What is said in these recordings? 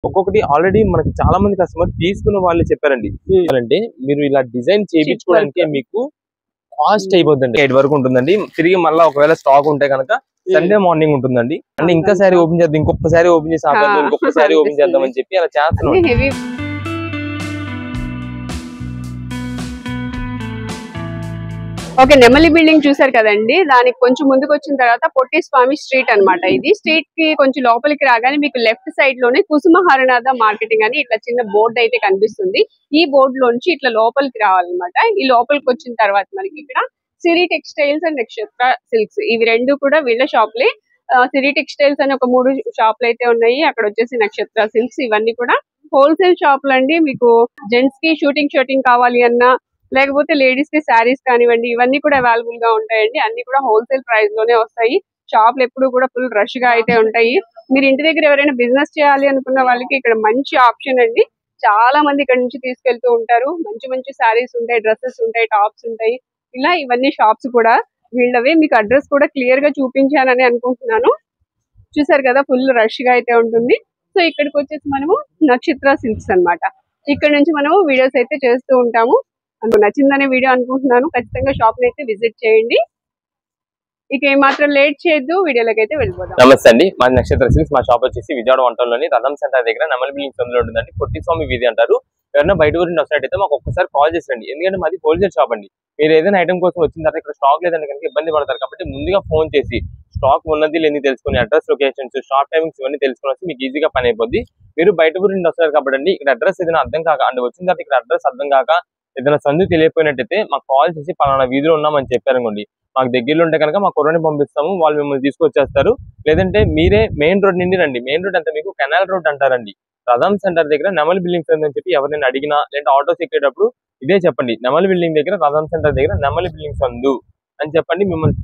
ఒక్కొక్కటి ఆల్రెడీ మనకి చాలా మంది కస్టమర్ తీసుకున్న వాళ్ళు చెప్పారండి. అంటే మీరు ఇలా డిజైన్ చేయించుకోవడానికి మీకు కాస్ట్ అయిపోద్దండి 8 వరకు ఉంటుందండి. తిరిగి మళ్ళీ ఒకవేళ స్టాక్ ఉంటే కనుక సండే మార్నింగ్ ఉంటుందండి. అంటే ఇంకా సారీ ఓపెన్ చేద్దాం, ఇంకొక సారీ ఓపెన్ చేసి ఆపేద్దాం, ఇంకొక సారీ ఓపెన్ చేద్దాం అని చెప్పి అలా చేస్తున్నాం. ఓకే, నెమలి బిల్డింగ్ చూసారు కదండి. దానికి కొంచెం ముందుకు వచ్చిన తర్వాత పొట్టి స్వామి స్ట్రీట్ అన్నమాట. ఇది స్ట్రీట్ కి కొంచెం లోపలికి రాగానే మీకు లెఫ్ట్ సైడ్ లోనే కుసుమ హరనాథ మార్కెటింగ్ అని ఇట్లా చిన్న బోర్డు అయితే కనిపిస్తుంది. ఈ బోర్డు లోంచి ఇట్లా లోపలికి రావాలన్నమాట. ఈ లోపలికి వచ్చిన తర్వాత మనకి ఇక్కడ సిరి టెక్స్టైల్స్ అండ్ నక్షత్ర సిల్క్స్ ఇవి రెండు కూడా వీళ్ళ షాప్లే. సిరి టెక్స్టైల్స్ అని ఒక 3 షాపులు అయితే ఉన్నాయి. అక్కడ వచ్చేసి నక్షత్ర సిల్క్స్, ఇవన్నీ కూడా హోల్సేల్ షాపులు అండి. మీకు జెంట్స్ కి షూటింగ్ కావాలి అన్నా, లేకపోతే లేడీస్ కి శారీస్ కానివ్వండి, ఇవన్నీ కూడా అవైలబుల్ గా ఉంటాయండి. అన్ని కూడా హోల్సేల్ ప్రైస్ లోనే వస్తాయి. షాపులు ఎప్పుడు కూడా ఫుల్ రష్ గా అయితే ఉంటాయి. మీరు ఇంటి దగ్గర ఎవరైనా బిజినెస్ చేయాలి అనుకున్న వాళ్ళకి ఇక్కడ మంచి ఆప్షన్ అండి. చాలా మంది ఇక్కడ నుంచి తీసుకెళ్తూ ఉంటారు. మంచి మంచి శారీస్ ఉంటాయి, డ్రెస్సెస్ ఉంటాయి, టాప్స్ ఉంటాయి. ఇలా ఇవన్నీ షాప్స్ కూడా వీళ్ళవే. మీకు అడ్రస్ కూడా క్లియర్ గా చూపించానని అనుకుంటున్నాను. చూసారు కదా, ఫుల్ రష్ గా అయితే ఉంటుంది. సో ఇక్కడికి వచ్చేసి మనము నక్షత్ర సిల్క్స్ అన్నమాట. ఇక్కడ నుంచి మనము వీడియోస్ అయితే చేస్తూ ఉంటాము. నచ్చిందనే వీడియో అనుకుంటున్నాను. ఖచ్చితంగా షాప్ ని అయితే విజిట్ చేయండి. ఇక ఏమాత్రం లేట్ చేయొద్దు, వీడియోలోకి అయితే వెళ్ళిపోదాం. నమస్తే అండి, మా నక్షత్ర సిల్క్స్. మా షాప్ వచ్చేసి విజయవాడ వంటల్లోని రథం సెంటర్ దగ్గర నెమలి బిల్డింగ్ అందులో ఉంటుందండి. పొట్టి స్వామి వీధి అంటారు. ఎవరైనా బయట ఊరి నుండి వస్తున్నట్టయితే మాకు ఒక్కసారి కాల్ చేసండి. ఎందుకంటే మాది హోల్సేల్ షాప్ అండి. మీరు ఏదైనా ఐటమ్ కోసం వచ్చిన తర్వాత ఇక్కడ స్టాక్ లేదంటే కనుక ఇబ్బంది పడతారు. కాబట్టి ముందుగా ఫోన్ చేసి స్టాక్ ఉన్నది లేని తెలుసుకుని అడ్రస్, లొకేషన్స్, షాప్ టైమింగ్స్ ఇవన్నీ తెలుసుకుని మీకు ఈజీగా పని అయిపోద్ది. మీరు బయట ఊరి నుండి వస్తారు కాబట్టి ఇక్కడ అడ్రస్ ఏదైనా అర్థం కాక, అంటే వచ్చిన తర్వాత ఇక్కడ అడ్రస్ అర్థం కాక ఏదైనా సందు తెలియపోయినట్టయితే మాకు కాల్ చేసి పలానా వీధిలో ఉన్నామని చెప్పారనుకోండి, మాకు దగ్గరలో ఉంటే కనుక మా కుర్రని పంపిస్తాము, వాళ్ళు మిమ్మల్ని తీసుకొచ్చేస్తారు. లేదంటే మీరే మెయిన్ రోడ్ నుండి రండి. మెయిన్ రోడ్ అంటే మీకు కెనాల్ రోడ్ అంటారండి. రథం సెంటర్ దగ్గర నెమలి బిల్డింగ్స్ అని చెప్పి ఎవరైనా అడిగినా, లేదంటే ఆటోస్ ఎక్కేటప్పుడు ఇదే చెప్పండి, నెమలి బిల్డింగ్ దగ్గర రథం సెంటర్ దగ్గర నెమలి బిల్డింగ్స్ అందు అని చెప్పండి. మిమ్మల్ని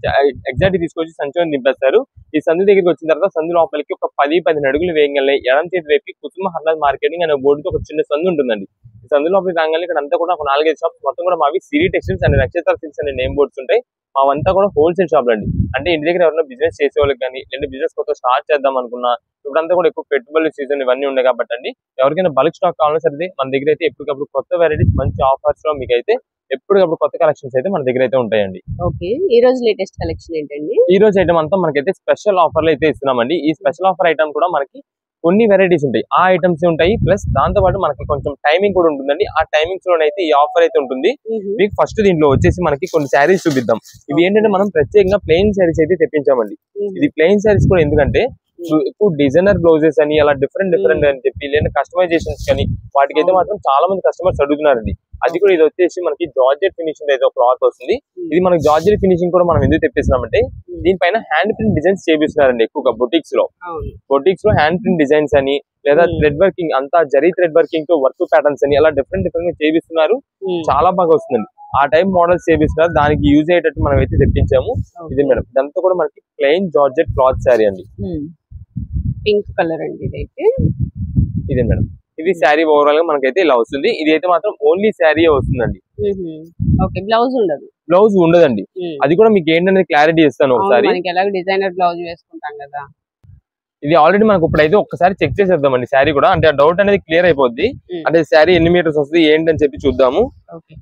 ఎగ్జాక్ట్ తీసుకొచ్చి సంచుని దింపేస్తారు. ఈ సందు దగ్గరికి వచ్చిన తర్వాత సందు లోపలికి ఒక 10-15 అడుగులు వేయగలనే ఎడం చేతి వైపు కుసుమ హర్నాథ్ మార్కెటింగ్ అనే బోర్డుతో ఒక చిన్న సందు ఉంటుందండి. ఈ సందు లోపలికి రాగానే ఇక్కడ అంతా కూడా ఒక 4-5 షాప్స్ మొత్తం కూడా మావి సిరి టెక్స్టైల్స్ అండ్ నక్షత్ర సిల్క్స్ అనే నేమ్ బోర్డ్స్ ఉంటాయి. మావంతా కూడా హోల్సేల్ షాప్ అండి. అంటే ఇంటి దగ్గర ఎవరైనా బిజినెస్ చేసే వాళ్ళకి కానీ, లేదా బిజినెస్ కొత్త స్టార్ట్ చేద్దాం అనుకున్నా, ఇప్పుడంతా కూడా ఎక్కువ పెట్టుబడుల సీజన్ ఇవన్నీ ఉన్నాయి కాబట్టి అండి, ఎవరికైనా బల్క్ స్టాక్ కావాలని సరే మన దగ్గర అయితే ఎప్పటికప్పుడు కొత్త వెరైటీస్ మంచి ఆఫర్స్ లో మీకు అయితే ఎప్పటికప్పుడు కొత్త కలెక్షన్స్ అయితే మన దగ్గర అయితే ఉంటాయండి. ఓకే, ఈ రోజు లేటెస్ట్ కలెక్షన్ ఏంటండి? ఈ రోజు ఐటమ్ అంతా మనకైతే స్పెషల్ ఆఫర్లు అయితే ఇస్తున్నామండి. ఈ స్పెషల్ ఆఫర్ ఐటమ్ కూడా మనకి కొన్ని వెరైటీస్ ఉంటాయి, ఆ ఐటమ్స్ ఉంటాయి. ప్లస్ దాంతో పాటు మనకి కొంచెం టైమింగ్ కూడా ఉంటుందండి. ఆ టైమింగ్స్ లోనైతే ఈ ఆఫర్ అయితే ఉంటుంది. మీకు ఫస్ట్ దీంట్లో వచ్చేసి మనకి కొన్ని శారీస్ చూపిద్దాం. ఇవి ఏంటంటే మనం ప్రత్యేకంగా ప్లెయిన్ శారీస్ అయితే తెప్పించామండి. ఇది ప్లెయిన్ శారీస్ కూడా ఎందుకంటే ఎక్కువ డిజైనర్ బ్లౌజెస్ అని అలా డిఫరెంట్ అని చెప్పి, లేదా కస్టమైజేషన్స్ కానీ వాటికైతే మాత్రం చాలా మంది కస్టమర్స్ అడుగుతున్నారండి. అది కూడా ఇది వచ్చేసి మనకి జార్జెట్ ఫినిషింగ్ అయితే ఒక క్లాత్ వస్తుంది. ఇది మనకి జార్జెట్ ఫినిషింగ్ కూడా మనం ఎందుకు తెప్పిస్తున్నామంటే దీనిపైన హ్యాండ్ ప్రింట్ డిజైన్స్ చేపిస్తున్నారండి. ఎక్కువగా బొటిక్స్ లో హ్యాండ్ ప్రింట్ డిజైన్స్ అని, లేదా థ్రెడ్ వర్కింగ్, అంతా జరీ థ్రెడ్ వర్కింగ్ తో వర్క్ ప్యాటర్న్స్ అని అలా డిఫరెంట్ గా చేపిస్తున్నారు. చాలా బాగా వస్తుందండి. ఆ టైప్ మోడల్స్ చేపిస్తున్నారు. దానికి యూజ్ అయ్యేటట్టు మనం అయితే తెప్పించాము. ఇది మేడం, ఇదంతా కూడా మనకి ప్లెయిన్ జార్జెట్ క్లాత్ శారీ అండి. పింక్ కలర్ అండి ఇదైతే. ఇదే మేడం, ఇది శారీ ఓవరాల్ గా మనకైతే ఇలా వస్తుంది. ఇది అయితే మాత్రం ఓన్లీ శారీ వస్తుందండి. ఓకే, బ్లౌజ్ ఉండదు? బ్లౌజ్ ఉండదండి. అది కూడా మీకు ఏంటనేది క్లారిటీ ఇస్తాను ఒకసారి. డిజైనర్ బ్లౌజ్ వేసుకుంటాం కదా, ఇది ఆల్రెడీ మనకు ఇప్పుడైతే ఒకసారి చెక్ చేసేద్దామండి శారీ కూడా. అంటే ఆ డౌట్ అనేది క్లియర్ అయిపోద్ది. అంటే శారీ ఎన్ని మీటర్స్ వస్తుంది ఏంటని చెప్పి చూద్దాము. ఓకే,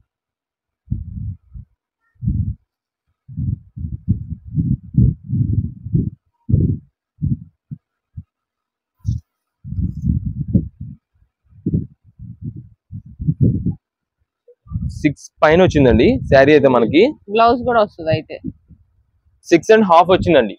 సిక్స్ పైన వచ్చిందండి శారీ అయితే. మనకి బ్లౌజ్ కూడా వస్తుంది అయితే 6.5 వచ్చిందండి.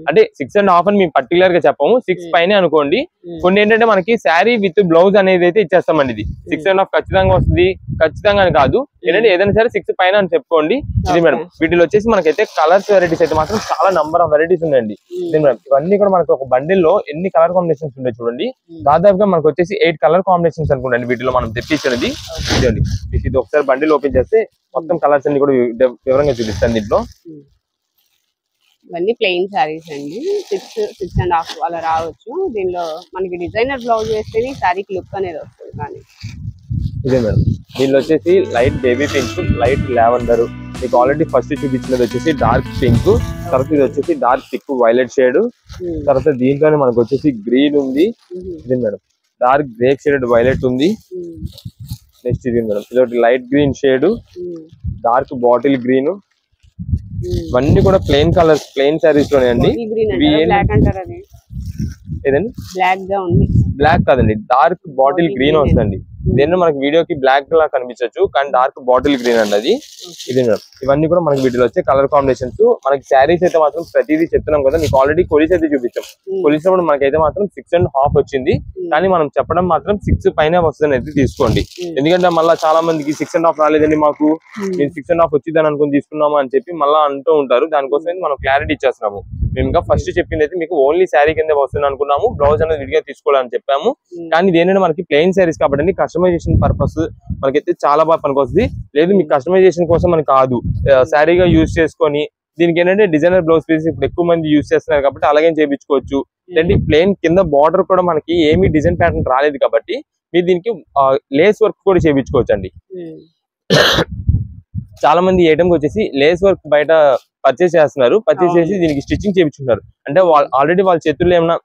అంటే 6.5 అని మేము పర్టికులర్ గా చెప్పాము, 6 పైనే అనుకోండి. కొన్ని ఏంటంటే మనకి శారీ విత్ బ్లౌజ్ అనేది అయితే ఇచ్చేస్తామండి. ఇది 6.5 ఖచ్చితంగా వస్తుంది, ఖచ్చితంగా అని కాదు. ఏంటంటే ఏదైనా సరే 6 పైన అని చెప్పుకోండి. ఇది మేడం, వీటిలో వచ్చేసి మనకైతే కలర్స్ వెరైటీస్ అయితే మాత్రం చాలా నంబర్ ఆఫ్ వెరైటీస్ ఉన్నాయండి. ఇది మేడం, ఇవన్నీ కూడా మనకి ఒక బండిల్ లో ఎన్ని కలర్ కాంబినేషన్స్ ఉంటాయి చూడండి. దాదాపుగా మనకు వచ్చేసి 8 కలర్ కాంబినేషన్స్ అనుకోండి వీటిలో మనం తెప్పించినది. ఇదండి, ఇది ఒకసారి బండిల్ ఓపెన్ చేస్తే మొత్తం కలర్స్ అన్ని కూడా వివరంగా చూపిస్తాను. దీంట్లో ఇవన్నీ ప్లెయిన్ శారీస్ అండి. 6.5 అలా రావచ్చు. దీనిలో మనకి డిజైనర్ బ్లౌజ్ వేస్తేనే శారీకి లుక్ అనేది వస్తుంది. కానీ ఇదే మేడం, దీనిలో వచ్చేసి light baby pink, light lavender, మీకు ఆల్రెడీ ఫస్ట్ చూపించినది వచ్చేసి డార్క్ పింక్, తర్వాత ఇది వచ్చేసి డార్క్ థిక్ వైలెట్ షేడ్, తర్వాత దీంట్లోనే మనకు వచ్చేసి గ్రీన్ ఉంది. ఇది madam, dark grape shade violet ఉంది. నెక్స్ట్ ఇది మేడం, ఇది light green shade, dark bottle green. ఇవన్నీ కూడా ప్లెయిన్ కలర్స్, ప్లెయిన్ శారీస్ లోనే అండి. ఏదండి బ్లాక్ కాదండి, డార్క్ బాటిల్ గ్రీన్ వస్తుందండి. దీనిలో మనకి వీడియోకి బ్లాక్ లా కనిపించవచ్చు, కానీ డార్క్ బాటిల్ గ్రీన్ అండి అది. ఇది మేడం, ఇవన్నీ కూడా మనకి వీటిలో వచ్చే కలర్ కాంబినేషన్స్. మనకి శారీస్ అయితే మాత్రం ప్రతిదీ చెప్తున్నాం కదా, మీకు ఆల్రెడీ కొలిసి అయితే చూపించాం. కొలిసినప్పుడు మనకైతే మాత్రం 6.5 వచ్చింది, కానీ మనం చెప్పడం మాత్రం 6 పైన వస్తుందని అయితే తీసుకోండి. ఎందుకంటే మళ్ళీ చాలా మందికి 6.5 రాలేదండి, మాకు నేను 6.5 వచ్చిందని అనుకుని తీసుకున్నాము అని చెప్పి మళ్ళీ అంటూ ఉంటారు. దానికోసం మనం క్లారిటీ ఇచ్చేస్తున్నాము. మేము ఇంకా ఫస్ట్ చెప్పింది అయితే మీకు ఓన్లీ శారీ కింద వస్తుంది అనుకున్నాము, బ్లౌజ్ అనేది విడిగా తీసుకోవాలని చెప్పాము. కానీ ఇదేంటంటే మనకి ప్లెయిన్ శారీస్ కాబట్టి కస్టమైజేషన్ పర్పస్ మనకైతే చాలా బాగా పనికొస్తుంది. లేదు మీకు కస్టమైజేషన్ కోసం మనకి కాదు, శారీగా యూజ్ చేసుకొని దీనికి ఏంటంటే డిజైనర్ బ్లౌజ్ పీసెస్ ఇప్పుడు ఎక్కువ మంది యూజ్ చేస్తున్నారు కాబట్టి అలాగే చేయించుకోవచ్చు. లేదంటే ప్లెయిన్ కింద బార్డర్ కూడా మనకి ఏమీ డిజైన్ ప్యాటర్న్ రాలేదు కాబట్టి మీరు దీనికి లేస్ వర్క్ కూడా చేయించుకోవచ్చు అండి. చాలా మంది ఈ ఐటమ్ వచ్చేసి లేస్ వర్క్ బయట పర్చేస్ చేస్తున్నారు, పర్చేస్ చేసి దీనికి స్టిచ్చింగ్ చేయించుకుంటారు. అంటే ఆల్రెడీ వాళ్ళ చేతుల్లో ఏమన్నా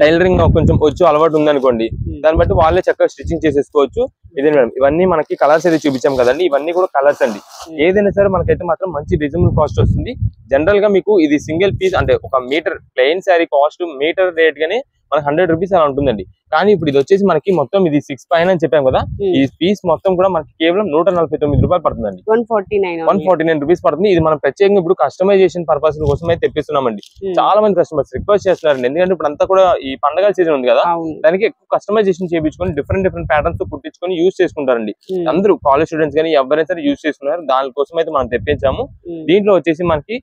టైలరింగ్ కొంచెం వచ్చు అలవాటు ఉందనుకోండి, దాన్ని బట్టి వాళ్ళే చక్కగా స్టిచ్చింగ్ చేసేసుకోవచ్చు. ఇదే మేడం, ఇవన్నీ మనకి కలర్స్ అయితే చూపించాం కదండి, ఇవన్నీ కూడా కలర్స్ అండి. ఏదైనా సరే మనకైతే మాత్రం మంచి రీజనబుల్ కాస్ట్ వస్తుంది. జనరల్ గా మీకు ఇది సింగిల్ పీస్ అంటే ఒక metre plain sari cost metre rate గానే మనకి 100 రూపీస్ అలా ఉంటుందండి. కానీ ఇప్పుడు ఇది వచ్చేసి మనకి మొత్తం ఇది 6 పైన అని చెప్పాం కదా, ఈ పీస్ మొత్తం కూడా మనకి కేవలం 149 రూపాయలు పడుతుందండి. 149 రూపీస్ పడుతుంది. ఇది మనం ప్రత్యేకంగా ఇప్పుడు కస్టమైజేషన్ పర్పస్ కోసం అయితే తెప్పిస్తున్నామండి. చాలా మంది కస్టమర్స్ రిక్వెస్ట్ చేస్తున్నారండి, ఎందుకంటే ఇప్పుడు అంతా కూడా ఈ పండగల సీజన్ ఉంది కదా, దానికి ఎక్కువ కస్టమైజేషన్ చేయించుకొని డిఫరెంట్ ప్యాటర్న్స్ కుట్టించుకొని యూజ్ చేసుకుంటారండి. అందరూ కాలేజ్ స్టూడెంట్స్ కానీ ఎవరైనా సరే యూజ్ చేసుకున్నారు. దానికోసం అయితే మనం తెప్పించాము. దీంట్లో వచ్చేసి మనకి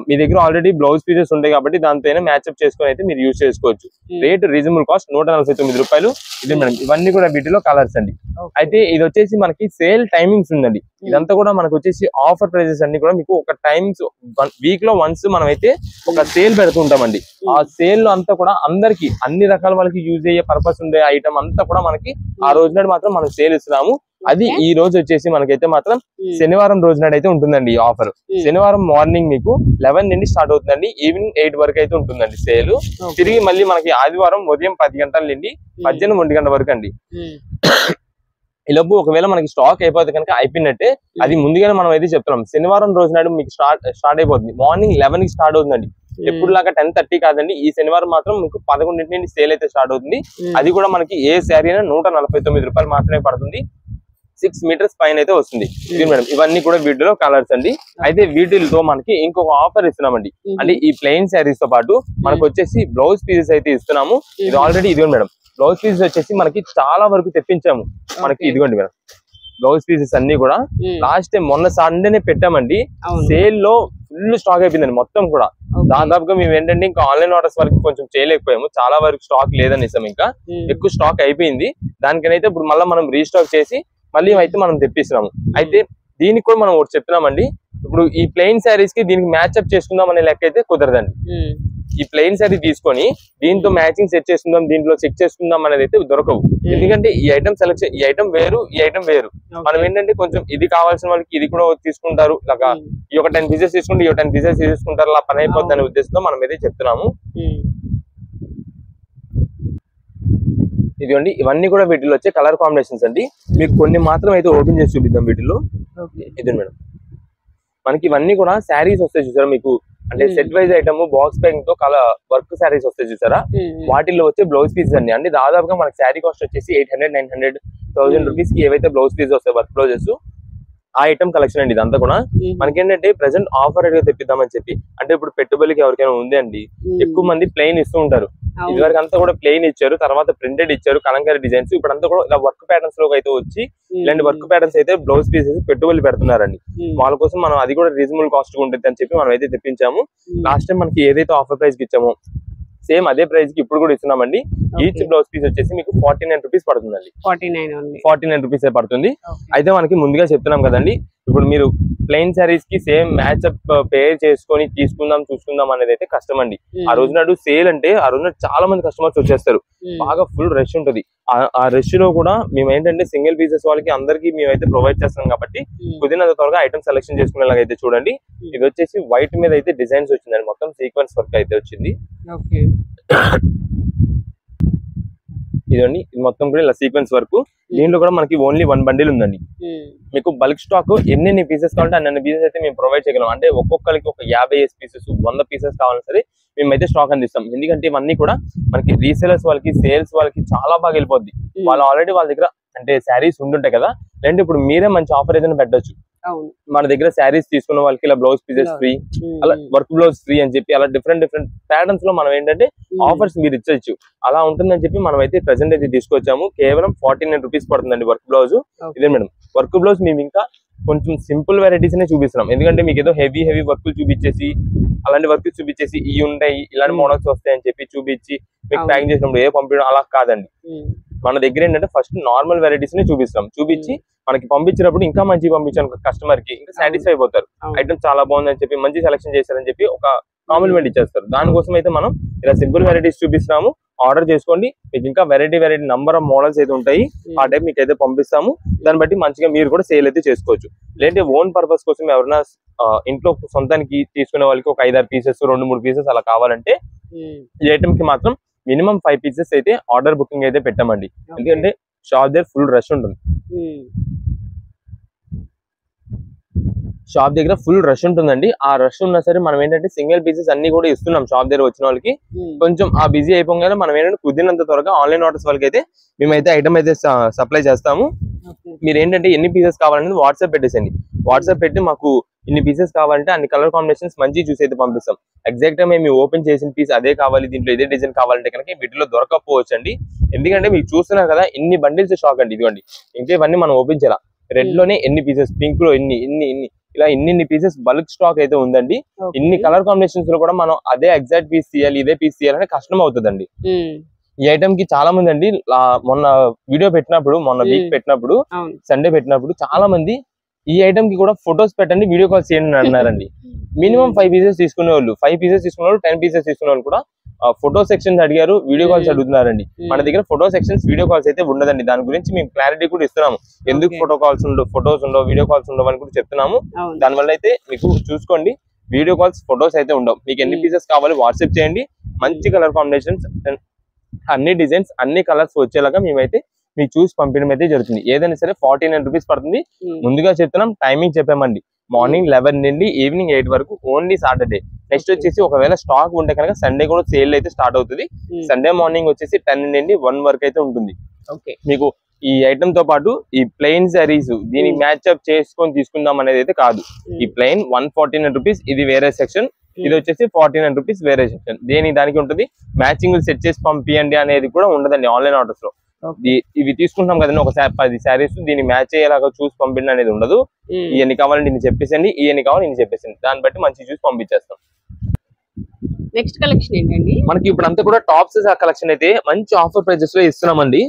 మీ దగ్గర ఆల్రెడీ బ్లౌజ్ పీసెస్ ఉంటాయి కాబట్టి దాంతో మ్యాచ్అప్ చేసుకుని అయితే మీరు యూజ్ చేసుకోవచ్చు. రేట్ రీజనబుల్ కాస్ట్ 149 రూపాయలు. ఇది మేడం, ఇవన్నీ కూడా వీటిలో కలర్స్ అండి. అయితే ఇది వచ్చేసి మనకి సేల్ టైమింగ్స్ ఉందండి. ఇదంతా కూడా మనకు వచ్చేసి ఆఫర్ ప్రైజెస్ అన్ని కూడా మీకు ఒక టైమ్స్ వీక్ లో వన్స్ మనం అయితే ఒక సేల్ పెడుతూ ఉంటామండి. ఆ సేల్ లో అంతా కూడా అందరికి అన్ని రకాల వాళ్ళకి యూజ్ అయ్యే పర్పస్ ఉండే ఐటమ్ అంతా కూడా మనకి ఆ రోజు నాడు మాత్రం మనం సేల్ ఇస్తున్నాము. అది ఈ రోజు వచ్చేసి మనకైతే మాత్రం శనివారం రోజు నాడు అయితే ఉంటుందండి ఈ ఆఫర్. శనివారం మార్నింగ్ మీకు 11 నుండి స్టార్ట్ అవుతుందండి, ఈవినింగ్ 8 వరకు అయితే ఉంటుందండి సేల్. తిరిగి మళ్ళీ మనకి ఆదివారం ఉదయం 10 గంటల నుండి మధ్యాహ్నం 1 గంట వరకు అండి. ఈ లోపు ఒకవేళ మనకి స్టాక్ అయిపోతే కనుక అయిపోయినట్టే. అది ముందుగానే మనం అయితే చెప్తున్నాం. శనివారం రోజు నాడు మీకు స్టార్ట్ అయిపోతుంది, మార్నింగ్ 11 కి స్టార్ట్ అవుతుందండి. ఎప్పుడు లాగా 10:30 కాదండి, ఈ శనివారం మాత్రం మీకు 11 నుండి సేల్ అయితే స్టార్ట్ అవుతుంది. అది కూడా మనకి ఏ శారీ అయినా 149 రూపాయలు మాత్రమే పడుతుంది. 6 మీటర్స్ పైన అయితే వస్తుంది. ఇది మేడం, ఇవన్నీ కూడా వీటిలో కలర్స్ అండి. అయితే వీటితో మనకి ఇంకొక ఆఫర్ ఇస్తున్నామండి. అంటే ఈ ప్లెయిన్ శారీస్ తో పాటు మనకు వచ్చేసి బ్లౌజ్ పీసెస్ అయితే ఇస్తున్నాము. ఇది ఆల్రెడీ ఇదిగోండి మేడం, బ్లౌజ్ పీసెస్ వచ్చేసి మనకి చాలా వరకు తెప్పించాము. మనకి ఇదిగోండి మేడం, బ్లౌజ్ పీసెస్ అన్ని కూడా లాస్ట్ టైం మొన్న సండేనే పెట్టామండి. సేల్ లో ఫుల్ స్టాక్ అయిపోయిందండి మొత్తం కూడా. దాదాపుగా మేము ఏంటంటే ఇంకా ఆన్లైన్ ఆర్డర్స్ వరకు కొంచెం చేయలేకపోయాము, చాలా వరకు స్టాక్ లేదనేసాం, ఇంకా ఎక్కువ స్టాక్ అయిపోయింది. దానికైతే ఇప్పుడు మళ్ళీ మనం రీస్టాక్ చేసి మళ్ళీ అయితే మనం తెప్పిస్తున్నాము. అయితే దీనికి కూడా మనం ఒకటి చెప్తున్నామండి, ఇప్పుడు ఈ ప్లెయిన్ శారీస్ కి దీనికి మ్యాచ్అప్ చేసుకుందాం అనే లెక్క అయితే కుదరదండి. ఈ ప్లెయిన్ శారీ తీసుకొని దీంతో మ్యాచింగ్ సెట్ చేసుకుందాం, దీంట్లో చెక్ చేసుకుందాం అనేది అయితే దొరకవు. ఎందుకంటే ఈ ఐటమ్ సెలెక్షన్, ఈ ఐటమ్ వేరు, ఈ ఐటమ్ వేరు. మనం ఏంటంటే కొంచెం ఇది కావాల్సిన వాళ్ళకి ఇది కూడా తీసుకుంటారు, ఇలాగా ఈ ఒక 10 పీసెస్ తీసుకుంటే ఈ 10 పీసెస్ తీసుకుంటారు, అలా పని అయిపోద్ది అనే ఉద్దేశంతో మనం అయితే చెప్తున్నాము. ఇదిగోండి, ఇవన్నీ కూడా వీటిలో వచ్చే కలర్ కాంబినేషన్స్ అండి. మీకు కొన్ని మాత్రం అయితే ఓపెన్ చేసి చూపిద్దాం వీటిలో. ఇది మేడం, మనకి ఇవన్నీ కూడా శారీస్ వస్తాయి చూసారా మీకు, అంటే set wise item box packing తో కలర్ వర్క్ శారీస్ వస్తాయి చూసారా, వాటిల్లో వచ్చే బ్లౌజ్ పీసెస్ అండి. అంటే దాదాపుగా మనకి శారీ కాస్ట్ వచ్చేసి 800, 900, 1000 రూపీస్ కి ఏవైతే బ్లౌజ్ పీసెస్ వస్తాయి వర్క్ బ్లౌజెస్, ఆ ఐటమ్ కలెక్షన్ అండి. ఇదంతా కూడా మనకేంటంటే ప్రెసెంట్ ఆఫర్ రేట్ గా తెప్పిద్దామని చెప్పి, అంటే ఇప్పుడు పెట్టుబడికి ఎవరికైనా ఉంది అండి, ఎక్కువ మంది ప్లెయిన్ ఇస్తూ ఉంటారు. ఇదివరకు అంతా కూడా ప్లెయిన్ ఇచ్చారు, తర్వాత ప్రింటెడ్ ఇచ్చారు, కలంకారీ డిజైన్స్. ఇప్పుడు అంతా కూడా ఇలా వర్క్ ప్యాటర్న్స్ లోకి అయితే వచ్చి ఇలాంటి వర్క్ ప్యాటర్న్స్ అయితే బ్లౌజ్ పీసెస్ పెట్టుబడులు పెడుతున్నారండి. వాళ్ళ కోసం మనం అది కూడా రీజనబుల్ కాస్ట్ ఉంటుంది అని చెప్పి మనం అయితే తెప్పించాము. లాస్ట్ టైం మనకి ఏదైతే ఆఫర్ ప్రైస్ కి ఇచ్చామో సేమ్ అదే ప్రైస్ కి ఇప్పుడు కూడా ఇస్తున్నామండి. ఈచ్ బ్లౌజ్ పీస్ వచ్చేసి మీకు 49 రూపీస్ పడుతుందండి. 49 రూపీస్ పడుతుంది. అయితే మనకి ముందుగా చెప్తున్నాం కదండి, ఇప్పుడు మీరు ప్లెయిన్ శారీస్ కి సేమ్ మ్యాచ్అప్ పేర్ చేసుకొని చూసుకుందాం అనేది అయితే కష్టం అండి. ఆ రోజు నాడు సేల్ అంటే ఆ రోజు నాడు చాలా మంది కస్టమర్స్ వచ్చేస్తారు, బాగా ఫుల్ రష్ ఉంటది. ఆ రష్ లో కూడా మేము ఏంటంటే సింగిల్ పీసెస్ వాళ్ళకి అందరికి మేమైతే ప్రొవైడ్ చేస్తాం కాబట్టి కుదిరినంత త్వరగా ఐటమ్ సెలెక్షన్ చేసుకునేలాగా అయితే చూడండి. ఇది వచ్చేసి వైట్ మీద అయితే డిజైన్స్ వచ్చిందండి, మొత్తం సీక్వెన్స్ వర్క్ అయితే వచ్చింది. ఇదండి ఇది మొత్తం కూడా ఇలా సీక్వెన్స్ వర్క్. దీంట్లో కూడా మనకి ఓన్లీ 1 బండిల్ ఉందండి. మీకు బల్క్ స్టాక్ ఎన్ని పీసెస్ కావాలంటే అన్ని పీసెస్ అయితే మేము ప్రొవైడ్ చేయగలం. అంటే ఒక్కొక్కరికి ఒక 50 పీసెస్ 100 పీసెస్ కావాలని సరే మేమైతే స్టాక్ అందిస్తాం. ఎందుకంటే ఇవన్నీ కూడా మనకి రీసేలర్స్ వాళ్ళకి సేల్స్ వాళ్ళకి చాలా బాగా వెళ్ళిపోద్ది. వాళ్ళు ఆల్రెడీ వాళ్ళ దగ్గర అంటే శారీస్ ఉంటుంటాయి కదా, లేదంటే ఇప్పుడు మీరే మంచి ఆఫర్ ఏదైనా పెట్టొచ్చు. మన దగ్గర శారీస్ తీసుకున్న వాళ్ళకి ఇలా బ్లౌజ్ పీసెస్ ఫ్రీ, అలా వర్క్ బ్లౌజ్ ఫ్రీ అని చెప్పి అలా డిఫరెంట్ ప్యాటర్న్స్ లో మనం ఏంటంటే ఆఫర్స్ మీరు ఇచ్చొచ్చు. అలా ఉంటుందని చెప్పి మనం అయితే ప్రెసెంట్ అయితే తీసుకొచ్చాము. కేవలం 49 రూపీస్ పడుతుందండి వర్క్ బ్లౌజ్. ఇదే మేడం వర్క్ బ్లౌజ్ మేము ఇంకా కొంచెం సింపుల్ వెరైటీస్ నే చూపిస్తున్నాం. ఎందుకంటే మీకు ఏదో హెవీ వర్క్ చూపించేసి అలాంటి వర్క్ చూపించేసి ఇవి ఉంటాయి ఇలాంటి మోడల్స్ వస్తాయని చెప్పి చూపించి మీకు ప్యాకింగ్ చేసినప్పుడు ఏ పంపించడం అలా కాదండి. మన దగ్గర ఏంటంటే ఫస్ట్ నార్మల్ వెరైటీస్ ని చూపించి మనకి పంపించినప్పుడు ఇంకా మంచి పంపించాను కస్టమర్ కి ఇంకా సాటిస్ఫై అయిపోతారు. ఐటమ్ చాలా బాగుందని చెప్పి మంచి సెలెక్షన్ చేశారని చెప్పి ఒక కాంప్లిమెంట్ ఇచ్చేస్తారు. దానికోసం అయితే మనం ఇలా సింపుల్ వెరైటీస్ చూపిస్తున్నాము. ఆర్డర్ చేసుకోండి. మీకు ఇంకా వెరైటీ నంబర్ ఆఫ్ మోడల్స్ అయితే ఉంటాయి. ఆ టైప్ మీకు అయితే పంపిస్తాము. దాన్ని బట్టి మంచిగా మీరు కూడా సేల్ అయితే చేసుకోవచ్చు. లేదంటే ఓన్ పర్పస్ కోసం ఎవరైనా ఇంట్లో సొంతానికి తీసుకునే వాళ్ళకి ఒక 5-6 పీసెస్ 2-3 పీసెస్ అలా కావాలంటే ఈ ఐటమ్ కి మాత్రం మినిమం 5 పీసెస్ అయితే ఆర్డర్ బుకింగ్ అయితే పెట్టామండి. ఎందుకంటే షాప్ దగ్గర ఫుల్ రష్ ఉంటుంది. షాప్ దగ్గర ఫుల్ రష్ ఉంటుందండి. ఆ రష్ ఉన్నా సరే మనం ఏంటంటే సింగిల్ పీసెస్ అన్ని కూడా ఇస్తున్నాం షాప్ దగ్గర వచ్చిన వాళ్ళకి. కొంచెం ఆ బిజీ అయిపోగానే మనం ఏంటంటే కుదిరినంత త్వరగా ఆన్లైన్ ఆర్డర్స్ వాళ్ళకి అయితే మేమైతే ఐటమ్ అయితే సప్లై చేస్తాము. మీరు ఏంటంటే ఎన్ని పీసెస్ కావాలనేది వాట్సాప్ పెట్టేసండి. వాట్సాప్ పెట్టి మాకు ఇన్ని పీసెస్ కావాలంటే అన్ని కలర్ కాంబినేషన్స్ మంచి చూసి అయితే పంపిస్తాం. ఎగ్జాక్ట్ గా మేము ఓపెన్ చేసిన పీస్ అదే కావాలి, దీంట్లో ఇదే డిజైన్ కావాలంటే కనుక వీటిలో దొరకకపోవచ్చు అండి. ఎందుకంటే మీకు చూస్తున్నారు కదా ఇన్ని బండిల్స్ స్టాక్ అండి. ఇదిగోండి ఇంకా ఇవన్నీ మనం ఓపెన్ చేయాలి. రెడ్ లోనే ఎన్ని పీసెస్, పింక్ లో ఎన్ని ఇలా ఇన్ని పీసెస్ బల్క్ స్టాక్ అయితే ఉందండి. ఇన్ని కలర్ కాంబినేషన్స్ లో కూడా మనం అదే ఎగ్జాక్ట్ పీస్ తీయాలి, ఇదే పీస్ తీయాలని కష్టం అవుతుందండి. ఈ ఐటమ్ కి చాలా మంది అండి మొన్న వీడియో పెట్టినప్పుడు, మొన్న వీక్ పెట్టినప్పుడు, సండే పెట్టినప్పుడు చాలా మంది ఈ ఐటమ్ కి కూడా ఫొటోస్ పెట్టండి, వీడియో కాల్స్ చేయండి అన్నారండి. మినిమం 5 పీసెస్ తీసుకునే వాళ్ళు, 5 పీసెస్ తీసుకునే వాళ్ళు, 10 పీసెస్ తీసుకునే వాళ్ళు కూడా ఫోటో సెక్షన్స్ అడిగారు, వీడియో కాల్స్ అడుగుతున్నారండి. మన దగ్గర ఫోటో సెక్షన్స్ వీడియో కాల్స్ అయితే ఉండదండి. దాని గురించి మేము క్లారిటీ కూడా ఇస్తున్నాము. ఎందుకు ఫొటోస్ ఉండవు వీడియో కాల్స్ ఉండవు అని కూడా చెప్తున్నాము. దానివల్ల అయితే మీకు చూసుకోండి వీడియో కాల్స్ ఫొటోస్ అయితే ఉండవు. మీకు ఎన్ని పీసెస్ కావాలి వాట్సాప్ చేయండి. మంచి కలర్ కాంబినేషన్స్, అన్ని డిజైన్స్, అన్ని కలర్స్ వచ్చేలాగా మేమైతే మీకు చూసి పంపించడం అయితే జరుగుతుంది. ఏదైనా సరే 49 రూపీస్ పడుతుంది. ముందుగా చెప్తున్నాం, టైమింగ్ చెప్పామండి. మార్నింగ్ 11 నుండి ఈవినింగ్ 8 వరకు ఓన్లీ సాటర్డే. నెక్స్ట్ వచ్చేసి ఒకవేళ స్టాక్ ఉంటే కనుక సండే కూడా సేల్ అయితే స్టార్ట్ అవుతుంది. సండే మార్నింగ్ వచ్చేసి 10 నుండి 1 వరకు అయితే ఉంటుంది. మీకు ఈ ఐటమ్ తో పాటు ఈ ప్లెయిన్ సారీస్ దీనికి మ్యాచ్ అప్ చేసుకొని తీసుకుందాం అనేది అయితే కాదు. ఈ ప్లెయిన్ 149 రూపీస్ ఇది వేరే సెక్షన్, ఇది వచ్చేసి 49 రూపీస్ వేరే సెక్షన్. దానికి ఉంటుంది. మ్యాచింగ్ సెట్ చేసి పంపియండి అనేది కూడా ఉండదండి ఆన్లైన్ ఆర్డర్స్ లో. ఇవి తీసుకుంటాం కదండి ఒక 10 శారీస్, దీన్ని మ్యాచ్ అయ్యేలాగా చూసి పంపించండి అనేది ఉండదు. ఇవన్నీ కావాలంటే ఇన్ని చెప్పేసండి, ఇవన్నీ కావాలి ఇన్ని చెప్పేసండి, దాన్ని బట్టి మంచి చూసి పంపించేస్తాం. నెక్స్ట్ కలెక్షన్ ఏంటండి? మనకి ఇప్పుడు అంతా కూడా టాప్స్ కలెక్షన్ అయితే మంచి ఆఫర్ ప్రైజెస్ లో ఇస్తున్నామండి.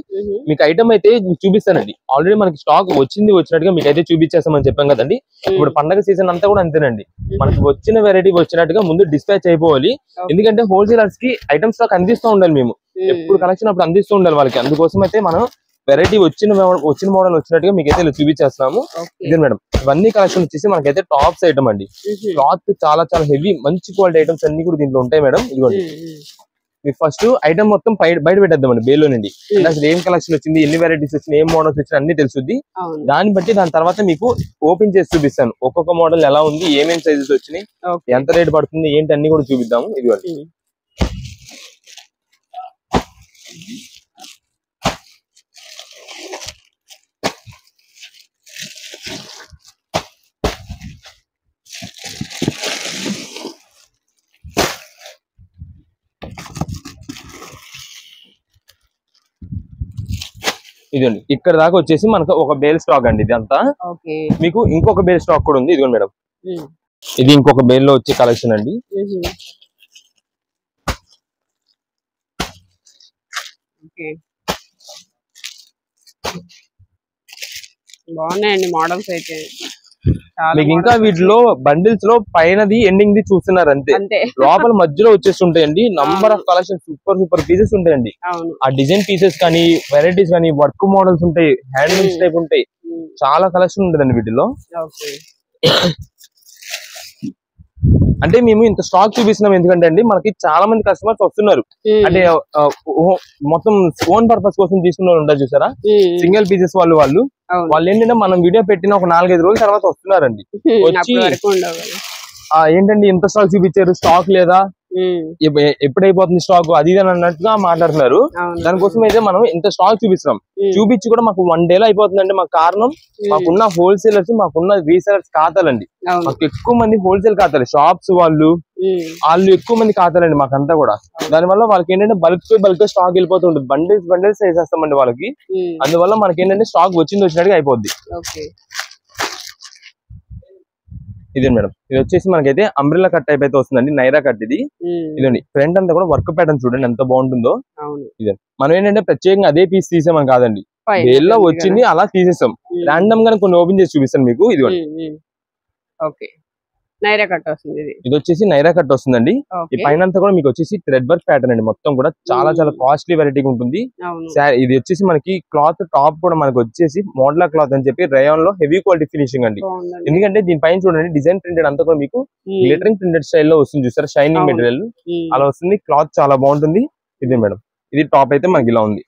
మీకు ఐటమ్ అయితే చూపిస్తానండి. ఆల్రెడీ మనకి స్టాక్ వచ్చినట్టుగా మీకు అయితే చూపించేస్తామని చెప్పాం కదండి. ఇప్పుడు పండగ సీజన్ అంతా కూడా అంతేనండి. మనకి వచ్చిన వెరైటీ వచ్చినట్టుగా ముందు డిస్పాచ్ అయిపోవాలి. ఎందుకంటే హోల్సేలర్స్ కి ఐటమ్ స్టాక్ అందిస్తూ ఉండాలి. మేము ఎప్పుడు కలెక్షన్ అప్పుడు అందిస్తూ ఉండాలి వాళ్ళకి. అందుకోసం అయితే మనం వెరైటీ వచ్చిన మోడల్ వచ్చినట్టుగా మీకు అయితే చూపించేస్తున్నాము. ఇదే మేడం ఇవన్నీ కలెక్షన్ వచ్చేసి మనకైతే టాప్స్ ఐటమ్ అండి. క్లాత్ చాలా చాలా హెవీ మంచి క్వాలిటీ ఐటమ్స్ అన్ని కూడా దీంట్లో ఉంటాయి మేడం. ఇదిగోండి మీకు ఫస్ట్ ఐటమ్ మొత్తం బయట పెట్టేద్దామండి బేలో నుండి. అసలు ఏం కలెక్షన్ వచ్చింది, ఎన్ని వెరైటీస్ వచ్చినాయి, ఏం మోడల్స్ వచ్చినాయి అన్ని తెలుసుద్ది. దాన్ని బట్టి దాని తర్వాత మీకు ఓపెన్ చేసి చూపిస్తాను. ఒక్కొక్క మోడల్ ఎలా ఉంది, ఏమేమి సైజెస్ వచ్చినాయి, ఎంత రేట్ పడుతుంది ఏంటి అన్ని కూడా చూపిద్దాము. ఇదిగోండి ఇదండి ఇక్కడ దాకా వచ్చేసి మనకు ఒక బేల్ స్టాక్ అండి. ఇదంతా మీకు ఇంకొక బేల్ స్టాక్ కూడా ఉంది. ఇదిగోండి మేడం ఇది ఇంకొక బేల్ లో వచ్చే కలెక్షన్ అండి. బాగున్నాయండి మోడల్స్ అయితే. మీకు ఇంకా వీటిలో బండిల్స్ లో పైనది ఎండింగ్ ది చూస్తున్నారు అంతే, లోపల మధ్యలో వచ్చేస్తుంటాయండి. Number of collection super pieces ఉంటాయండి. ఆ డిజైన్ పీసెస్ కానీ వెరైటీస్ కానీ వర్క్ మోడల్స్ ఉంటాయి, హ్యాండ్లూమ్స్ టైప్ ఉంటాయి, చాలా కలెక్షన్ ఉంటుందండి వీటిలో. అంటే మేము ఇంత స్టాక్ చూపిస్తున్నాం ఎందుకంటే అండి మనకి చాలా మంది కస్టమర్స్ వస్తున్నారు. అంటే మొత్తం ఓన్ పర్పస్ కోసం తీసుకున్న వాళ్ళు ఉంటారు చూసారా, సింగిల్ పీసెస్ వాళ్ళు ఏంటంటే మనం వీడియో పెట్టిన ఒక 4-5 రోజుల తర్వాత వస్తున్నారండి. వచ్చి ఏంటండి ఇంత స్టాక్ చూపించారు, స్టాక్ లేదా, ఎప్పుడైపోతుంది స్టాక్ అది ఇది అన్నట్టుగా మాట్లాడుతున్నారు. దానికోసం అయితే మనం ఇంత స్టాక్ చూపిస్తున్నాం. చూపించి కూడా మాకు 1 day లో అయిపోతుందండి. మాకు కారణం మాకున్న హోల్సేలర్స్, మాకున్న రీసేలర్స్ ఖాతాలండి. మాకు ఎక్కువ మంది హోల్సేల్ ఖాతాలు, షాప్స్ వాళ్ళు ఎక్కువ మంది ఖాతాలండి మాకంతా కూడా. దానివల్ల వాళ్ళకి ఏంటంటే బల్క్ స్టాక్ వెళ్ళిపోతుంటుంది. బండిల్స్ వేసేస్తామండి వాళ్ళకి. అందువల్ల మనకి ఏంటంటే స్టాక్ వచ్చినట్టుగా అయిపోద్ది. ఇదే మేడం, ఇది వచ్చేసి మనకైతే అంబ్రెల్లా కట్ టైప్ అయితే వస్తుందండి, నైరా కట్ ఇది. ఇదండి ఫ్రంట్ అంతా కూడా వర్క్ ప్యాటర్న్ చూడండి ఎంత బాగుంటుందో. ఇదే మనం ఏంటంటే ప్రత్యేకంగా అదే పీస్ తీసామని కాదండి, వేల్లో వచ్చింది అలా తీసేస్తాం. రాండమ్ గా కొన్ని ఓపెన్ చేసి చూపిస్తాను మీకు. ఇదిగోండి నైరా కట్ వస్తుంది. ఇది వచ్చేసి నైరా కట్ వస్తుందండి. ఈ పైన అంతా కూడా మీకు వచ్చేసి థ్రెడ్ వర్క్ ప్యాటర్న్ అండి. మొత్తం కూడా చాలా కాస్ట్లీ వెరైటీగా ఉంటుంది. ఇది వచ్చేసి మనకి క్లాత్ టాప్ కూడా మనకి వచ్చేసి మోడలా క్లాత్ అని చెప్పి రయాన్ లో హెవీ క్వాలిటీ ఫినిషింగ్ అండి. ఎందుకంటే దీనిపైన చూడండి డిజైన్ ప్రింటెడ్ అంతా కూడా మీకు గ్లిటరింగ్ ప్రింటెడ్ స్టైల్లో వస్తుంది చూసారా, షైనింగ్ మెటీరియల్ అలా వస్తుంది. క్లాత్ చాలా బాగుంటుంది. ఇదే మేడం, ఇది టాప్ అయితే మనకి ఇలా ఉంది.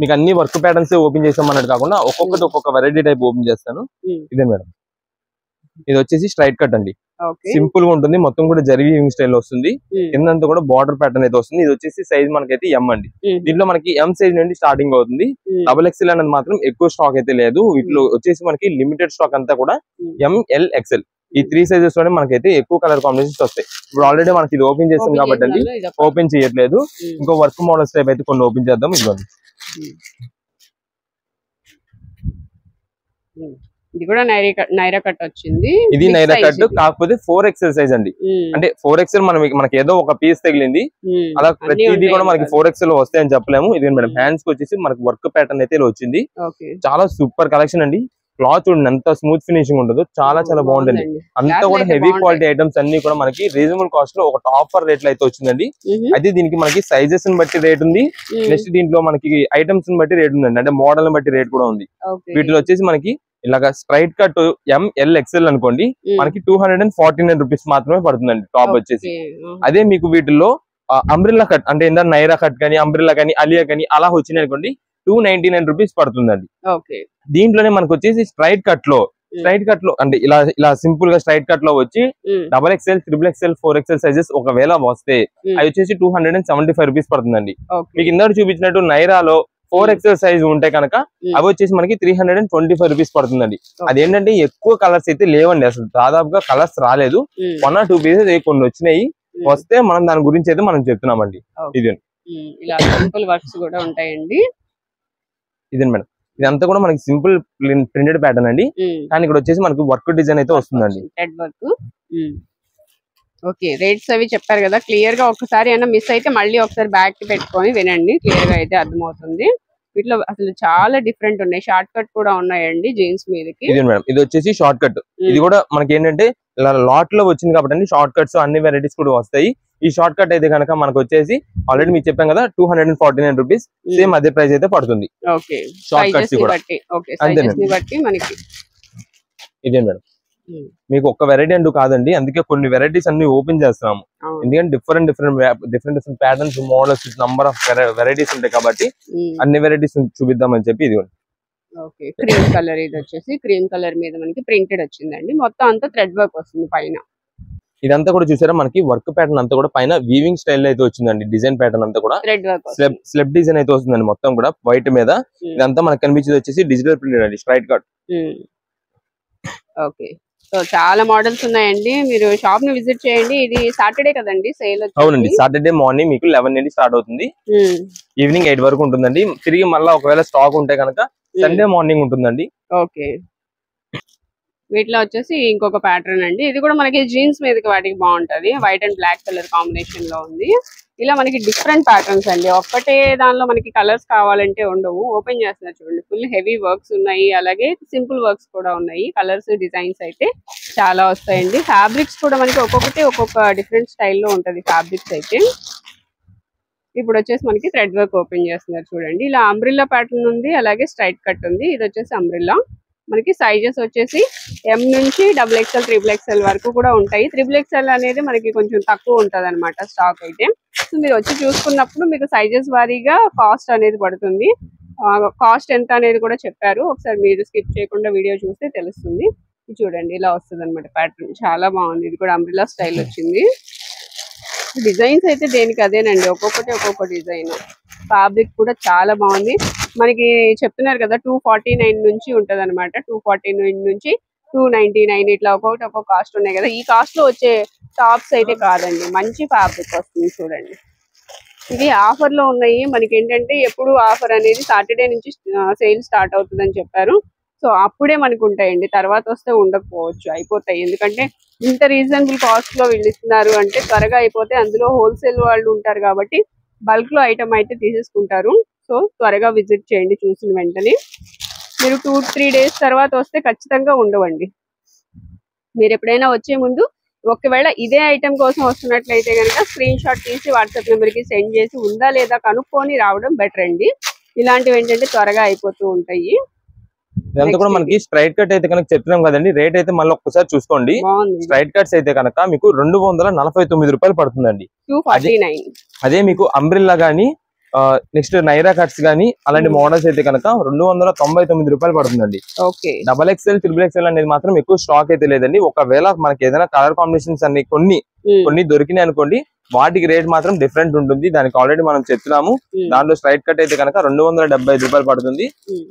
మీకు అన్ని వర్క్ ప్యాటర్న్స్ ఓపెన్ చేసాం అన్నట్టు కాకుండా ఒక్కొక్క వెరైటీ టైప్ ఓపెన్ చేస్తాను. ఇదే మేడం, ఇది వచ్చేసి స్ట్రైట్ కట్ అండి. సింపుల్ గా ఉంటుంది, మొత్తం కూడా జరిగి స్టైల్ వస్తుంది. కిందంతా కూడా బార్డర్ ప్యాటర్న్ అయితే వస్తుంది. ఇది వచ్చేసి సైజ్ మనకైతే ఎం అండి. దీంట్లో మనకి ఎం సైజ్ నుండి స్టార్టింగ్ అవుతుంది. XXL అనేది మాత్రం ఎక్కువ స్టాక్ అయితే లేదు. వీటిలో వచ్చేసి మనకి లిమిటెడ్ స్టాక్ అంతా కూడా ML XL ఈ 3 సైజెస్ లోనే మనకైతే ఎక్కువ కలర్ కాంబినేషన్స్ వస్తాయి. ఇప్పుడు ఆల్రెడీ మనకి ఇది ఓపెన్ చేస్తాం కాబట్టి అండి ఓపెన్ చేయట్లేదు. ఇంకో వర్క్ మోడల్స్ టైప్ అయితే కొన్ని ఓపెన్ చేద్దాం. ఇదిగోండి, ఇది కూడా నైరా కట్ వచ్చింది. ఇది నైరా కట్ కాకపోతే 4XL సైజ్ అండి. అంటే 4XL మనకి ఏదో ఒక పీస్ తగిలింది, అలా ప్రతిదీ కూడా మనకి 4XL వస్తాయని చెప్పలేము. ఇది మేడం హ్యాండ్స్ కి వచ్చేసి మనకి వర్క్ ప్యాటర్న్ అయితే వచ్చింది. చాలా సూపర్ కలెక్షన్ అండి. క్లాత్ చూడండి ఎంత స్మూత్ ఫినిషింగ్ ఉంటుందో, చాలా బాగుంటుంది. అంతా కూడా హెవీ క్వాలిటీ ఐటమ్స్ అన్ని కూడా మనకి రీజనబుల్ కాస్ట్ లో ఒక టాపర్ రేట్ లో అయితే వచ్చిందండి. అయితే దీనికి మనకి సైజెస్ ని బట్టి రేట్ ఉంది, నెక్స్ట్ దీంట్లో మనకి ఐటమ్స్ ని బట్టి రేట్ ఉందండి. అంటే మోడల్ ని బట్టి రేట్ కూడా ఉంది. వీటిలో వచ్చేసి మనకి ఇలాగా స్ట్రైట్ కట్ ML XL అనుకోండి, మనకి 249 రూపీస్ మాత్రమే పడుతుందండి టాప్ వచ్చేసి. అదే మీకు వీటిల్లో అంబ్రెల్లా కట్ అంటే ఏంటంటే నైరా కట్ కానీ, అంబ్రెల్లా కానీ, అలియా కానీ అలా వచ్చినాయి అనుకోండి 299 రూపీస్ పడుతుందండి. దీంట్లోనే మనకు వచ్చేసి స్ట్రైట్ కట్ లో అంటే ఇలా సింపుల్ గా స్ట్రైట్ కట్ లో వచ్చి XXL, XXXL, 4XL సైజెస్ ఒకవేళ వస్తే అవి వచ్చేసి 275 రూపీస్ పడుతుందండి. మీకు ఇందాక చూపించినట్టు నైరాలో 4XL సైజ్ ఉంటే కనుక అవి వచ్చేసి మనకి 325 రూపీస్ పడుతుందండి. అదేంటంటే ఎక్కువ కలర్స్ అయితే లేవండి, అసలు దాదాపుగా కలర్స్ రాలేదు. 1 or 2 పీసెస్ కొన్ని వచ్చినాయి. వస్తే మనం దాని గురించి అయితే మనం చెప్తున్నామండి. ఇది ఇలా సింపుల్ వర్క్స్ కూడా ఉంటాయండి. ఇదే మేడం, ఇదంతా కూడా మనకి సింపుల్ ప్రింటెడ్ ప్యాటర్న్ అండి. కానీ ఇక్కడ వచ్చేసి మనకి వర్క్ డిజైన్ అయితే వస్తుందండి. ఓకే, రేట్స్ అవి చెప్పారు కదా క్లియర్ గా. ఒకసారి అయినా మిస్ అయితే మళ్ళీ ఒకసారి బ్యాక్ పెట్టుకొని వినండి, క్లియర్ గా అయితే అర్థమవుతుంది. వీటిలో అసలు చాలా డిఫరెంట్ ఉన్నాయి. షార్ట్ కట్ కూడా ఉన్నాయండి జీన్స్ మీదకి. ఇది మేడం, ఇది వచ్చేసి షార్ట్ కట్. ఇది కూడా మనకి ఏంటంటే ఇలా లాట్ లో వచ్చింది కాబట్టి షార్ట్ కట్స్ అన్ని వెరైటీస్ కూడా వస్తాయి. ఈ షార్ట్ కట్ అయితే కనుక మనకు వచ్చేసి ఆల్రెడీ మీకు చెప్పాం కదా 249 రూపీస్, సేమ్ అదే ప్రైస్ అయితే పడుతుంది. షార్ట్ కట్స్ కూడా మనకి. ఇదే మేడం, మీకు ఒక్క వెరైటీ అంటూ కాదండి, అందుకే కొన్ని వెరైటీస్ అన్ని ఓపెన్ చేస్తున్నాము. ఎందుకంటే different patterns, models, number of varieties ఉంటాయి కాబట్టి అన్ని వెరైటీస్ చూపిద్దామని చెప్పి. ఇది క్రీమ్ కలర్, ఇది వచ్చేసి క్రీమ్ కలర్ మీద మనకి ప్రింటెడ్ వచ్చిందండి. మొత్తం అంతా థ్రెడ్ వర్క్ వస్తుంది పైన. ఇదంతా కూడా చూసారా మనకి వర్క్ ప్యాటర్న్ అంతా కూడా పైన వీవింగ్ స్టైల్ అయితే వచ్చిందండి. డిజైన్ ప్యాటర్న్ అంతా కూడా స్లెబ్ డిజైన్ అయితే వస్తుందండి మొత్తం కూడా వైట్ మీద. ఇదంతా మనకు కనిపించేది వచ్చేసి డిజిటల్ ప్రింటెడ్ అండి, స్ట్రైట్ కట్. ఓకే, సో చాలా మోడల్స్ ఉన్నాయండి. మీరు షాప్ ని విజిట్ చేయండి. ఇది సాటర్డే కదండి సేల్? అవునండి, సాటర్డే మార్నింగ్ మీకు 11 నుండి స్టార్ట్ అవుతుంది, ఈవినింగ్ 8 వరకు ఉంటుందండి. తిరిగి మళ్ళీ ఒకవేళ స్టాక్ ఉంటే కనుక సండే మార్నింగ్ ఉంటుందండి. ఓకే, వీటిలో వచ్చేసి ఇంకొక ప్యాటర్న్ అండి. ఇది కూడా మనకి జీన్స్ మీదకి వాటికి బాగుంటది. White and black colour combination లో ఉంది. ఇలా మనకి డిఫరెంట్ ప్యాటర్న్స్ అండి. ఒక్కటే దానిలో మనకి కలర్స్ కావాలంటే ఉండవు. ఓపెన్ చేస్తున్నారు చూడండి, ఫుల్ హెవీ వర్క్స్ ఉన్నాయి, అలాగే సింపుల్ వర్క్స్ కూడా ఉన్నాయి. కలర్స్, డిజైన్స్ అయితే చాలా వస్తాయండి. ఫ్యాబ్రిక్స్ కూడా మనకి ఒక్కొక్కటి ఒక్కొక్క డిఫరెంట్ స్టైల్లో ఉంటది ఫ్యాబ్రిక్స్ అయితే. ఇప్పుడు వచ్చేసి మనకి థ్రెడ్ వర్క్ ఓపెన్ చేస్తున్నారు చూడండి. ఇలా అంబ్రిల్లా ప్యాటర్న్ ఉంది, అలాగే స్ట్రైట్ కట్ ఉంది. ఇది వచ్చేసి అంబ్రిల్లా. మనకి సైజెస్ వచ్చేసి M నుంచి XXL, XXL వరకు కూడా ఉంటాయి. XXL అనేది మనకి కొంచెం తక్కువ ఉంటది అనమాట స్టాక్ అయితే. సో మీరు వచ్చి చూసుకున్నప్పుడు మీకు సైజెస్ వారీగా కాస్ట్ అనేది పడుతుంది. కాస్ట్ ఎంత అనేది కూడా చెప్పారు. ఒకసారి మీరు స్కిప్ చేయకుండా వీడియో చూస్తే తెలుస్తుంది. చూడండి ఇలా వస్తుంది అనమాట ప్యాటర్న్. చాలా బాగుంది. ఇది కూడా అంబ్రెల్లా స్టైల్ వచ్చింది. డిజైన్స్ అయితే దేనికి అదేనండి, ఒక్కొక్కటి ఒక్కొక్క డిజైన్. ఫ్యాబ్రిక్ కూడా చాలా బాగుంది. మనకి చెప్తున్నారు కదా 249 నుంచి ఉంటది అనమాట. 249 నుంచి 299 ఇట్లా ఒక్కొక్కటి ఒక్కొక్క కాస్ట్ ఉన్నాయి కదా. ఈ కాస్ట్ లో వచ్చే టాప్స్ అయితే కాదండి, మంచి ఫ్యాబ్రిక్ వస్తుంది. చూడండి ఇది ఆఫర్ లో ఉన్నాయి. మనకి ఏంటంటే ఎప్పుడు ఆఫర్ అనేది సాటర్డే నుంచి సేల్ స్టార్ట్ అవుతుందని చెప్పారు. సో అప్పుడే మనకు ఉంటాయండి, తర్వాత వస్తే ఉండకపోవచ్చు, అయిపోతాయి. ఎందుకంటే ఇంత రీజనబుల్ కాస్ట్ లో వీళ్ళు ఇస్తున్నారు అంటే త్వరగా అయిపోతే, అందులో హోల్సేల్ వాళ్ళు ఉంటారు కాబట్టి బల్క్ లో ఐటమ్ అయితే తీసేసుకుంటారు. సో త్వరగా విజిట్ చేయండి చూసిన వెంటనే. మీరు 2-3 డేస్ తర్వాత వస్తే ఖచ్చితంగా ఉండవండి. మీరు ఎప్పుడైనా వచ్చే ముందు ఒకవేళ ఇదే ఐటమ్ కోసం వస్తున్నట్లయితే కనుక స్క్రీన్ షాట్ తీసి వాట్సాప్ నెంబర్ కి సెండ్ చేసి ఉందా లేదా కనుక్కొని రావడం బెటర్ అండి. ఇలాంటివి ఏంటంటే త్వరగా అయిపోతూ ఉంటాయి. ఇదంతా కూడా మనకి స్ట్రైట్ కట్ అయితే కనుక చెప్తున్నాం కదండి. రేట్ అయితే మళ్ళీ ఒక్కసారి చూసుకోండి. స్ట్రైట్ కట్స్ అయితే కనుక మీకు 249 రూపాయలు పడుతుందండి. 249. అదే మీకు అంబ్రిల్లా గానీ నెక్స్ట్ నైరా కట్స్ గానీ అలాంటి మోడల్స్ అయితే కనుక 299 రూపాయలు పడుతుందండి. XXL, XXL అనేది మాత్రం ఎక్కువ స్టాక్ అయితే లేదండి. ఒకవేళ మనకి ఏదైనా కలర్ కాంబినేషన్స్ అన్ని కొన్ని దొరికినాయి అనుకోండి, వాటికి రేట్ మాత్రం డిఫరెంట్ ఉంటుంది. దానికి ఆల్రెడీ మనం చెప్తున్నాము. దాంట్లో స్ట్రైట్ కట్ అయితే కనుక 275 రూపాయలు పడుతుంది.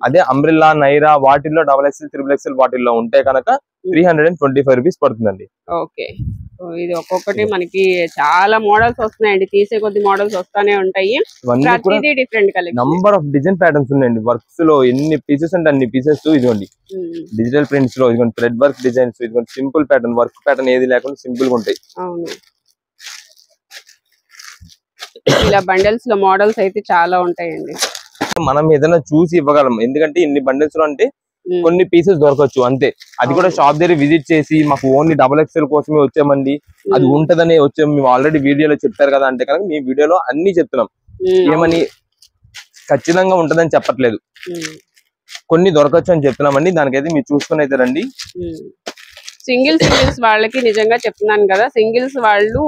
అదే అంబ్రిల్లా, నైరా వాటిల్లో XXL, XXL వాటిల్లో ఉంటే కనుక 325 రూపీస్ పడుతుందండి. ఓకే, ఇది ఒక్కొక్కటి మనకి చాలా మోడల్స్ వస్తున్నాయండి. తీసే కొద్ది మోడల్స్ వస్తానే ఉంటాయి. Different collection, number of design patterns ఉన్నాయండి. వర్క్స్ లో ఎన్ని పీసెస్ అంటే అన్ని పీసెస్. ఇదిగోండి డిజిటల్ ప్రింట్స్ లో, ఇదిగోండి థ్రెడ్ వర్క్ డిజైన్స్, ఇదిగోండి సింపుల్ ప్యాటర్న్, వర్క్ ప్యాటర్న్ ఏది లేకుండా సింపుల్ గా ఉంటాయి. అవును, ఇలా బండిల్స్ లో మోడల్స్ అయితే చాలా ఉంటాయండి. మనం ఏదైనా చూసి ఇవ్వగలం, ఎందుకంటే ఇన్ని బండిల్స్ లో అంటే కొన్ని పీసెస్ దొరకచ్చు అంతే. అది కూడా షాప్ దగ్గర విజిట్ చేసి మాకు ఓన్లీ XXL కోసమే వచ్చామండి, అది ఉంటదనే వచ్చాము, మేము ఆల్రెడీ వీడియోలో చెప్పారు కదా అంటే కనుక మీ వీడియోలో అన్ని చెప్తున్నాం. ఏమని ఖచ్చితంగా ఉంటదని చెప్పట్లేదు, కొన్ని దొరకచ్చు అని చెప్తున్నామండి. దానికైతే మీరు చూసుకుని అయితే రండి. సింగిల్స్ వాళ్ళకి నిజంగా చెప్తున్నాను కదా, సింగిల్స్ వాళ్ళు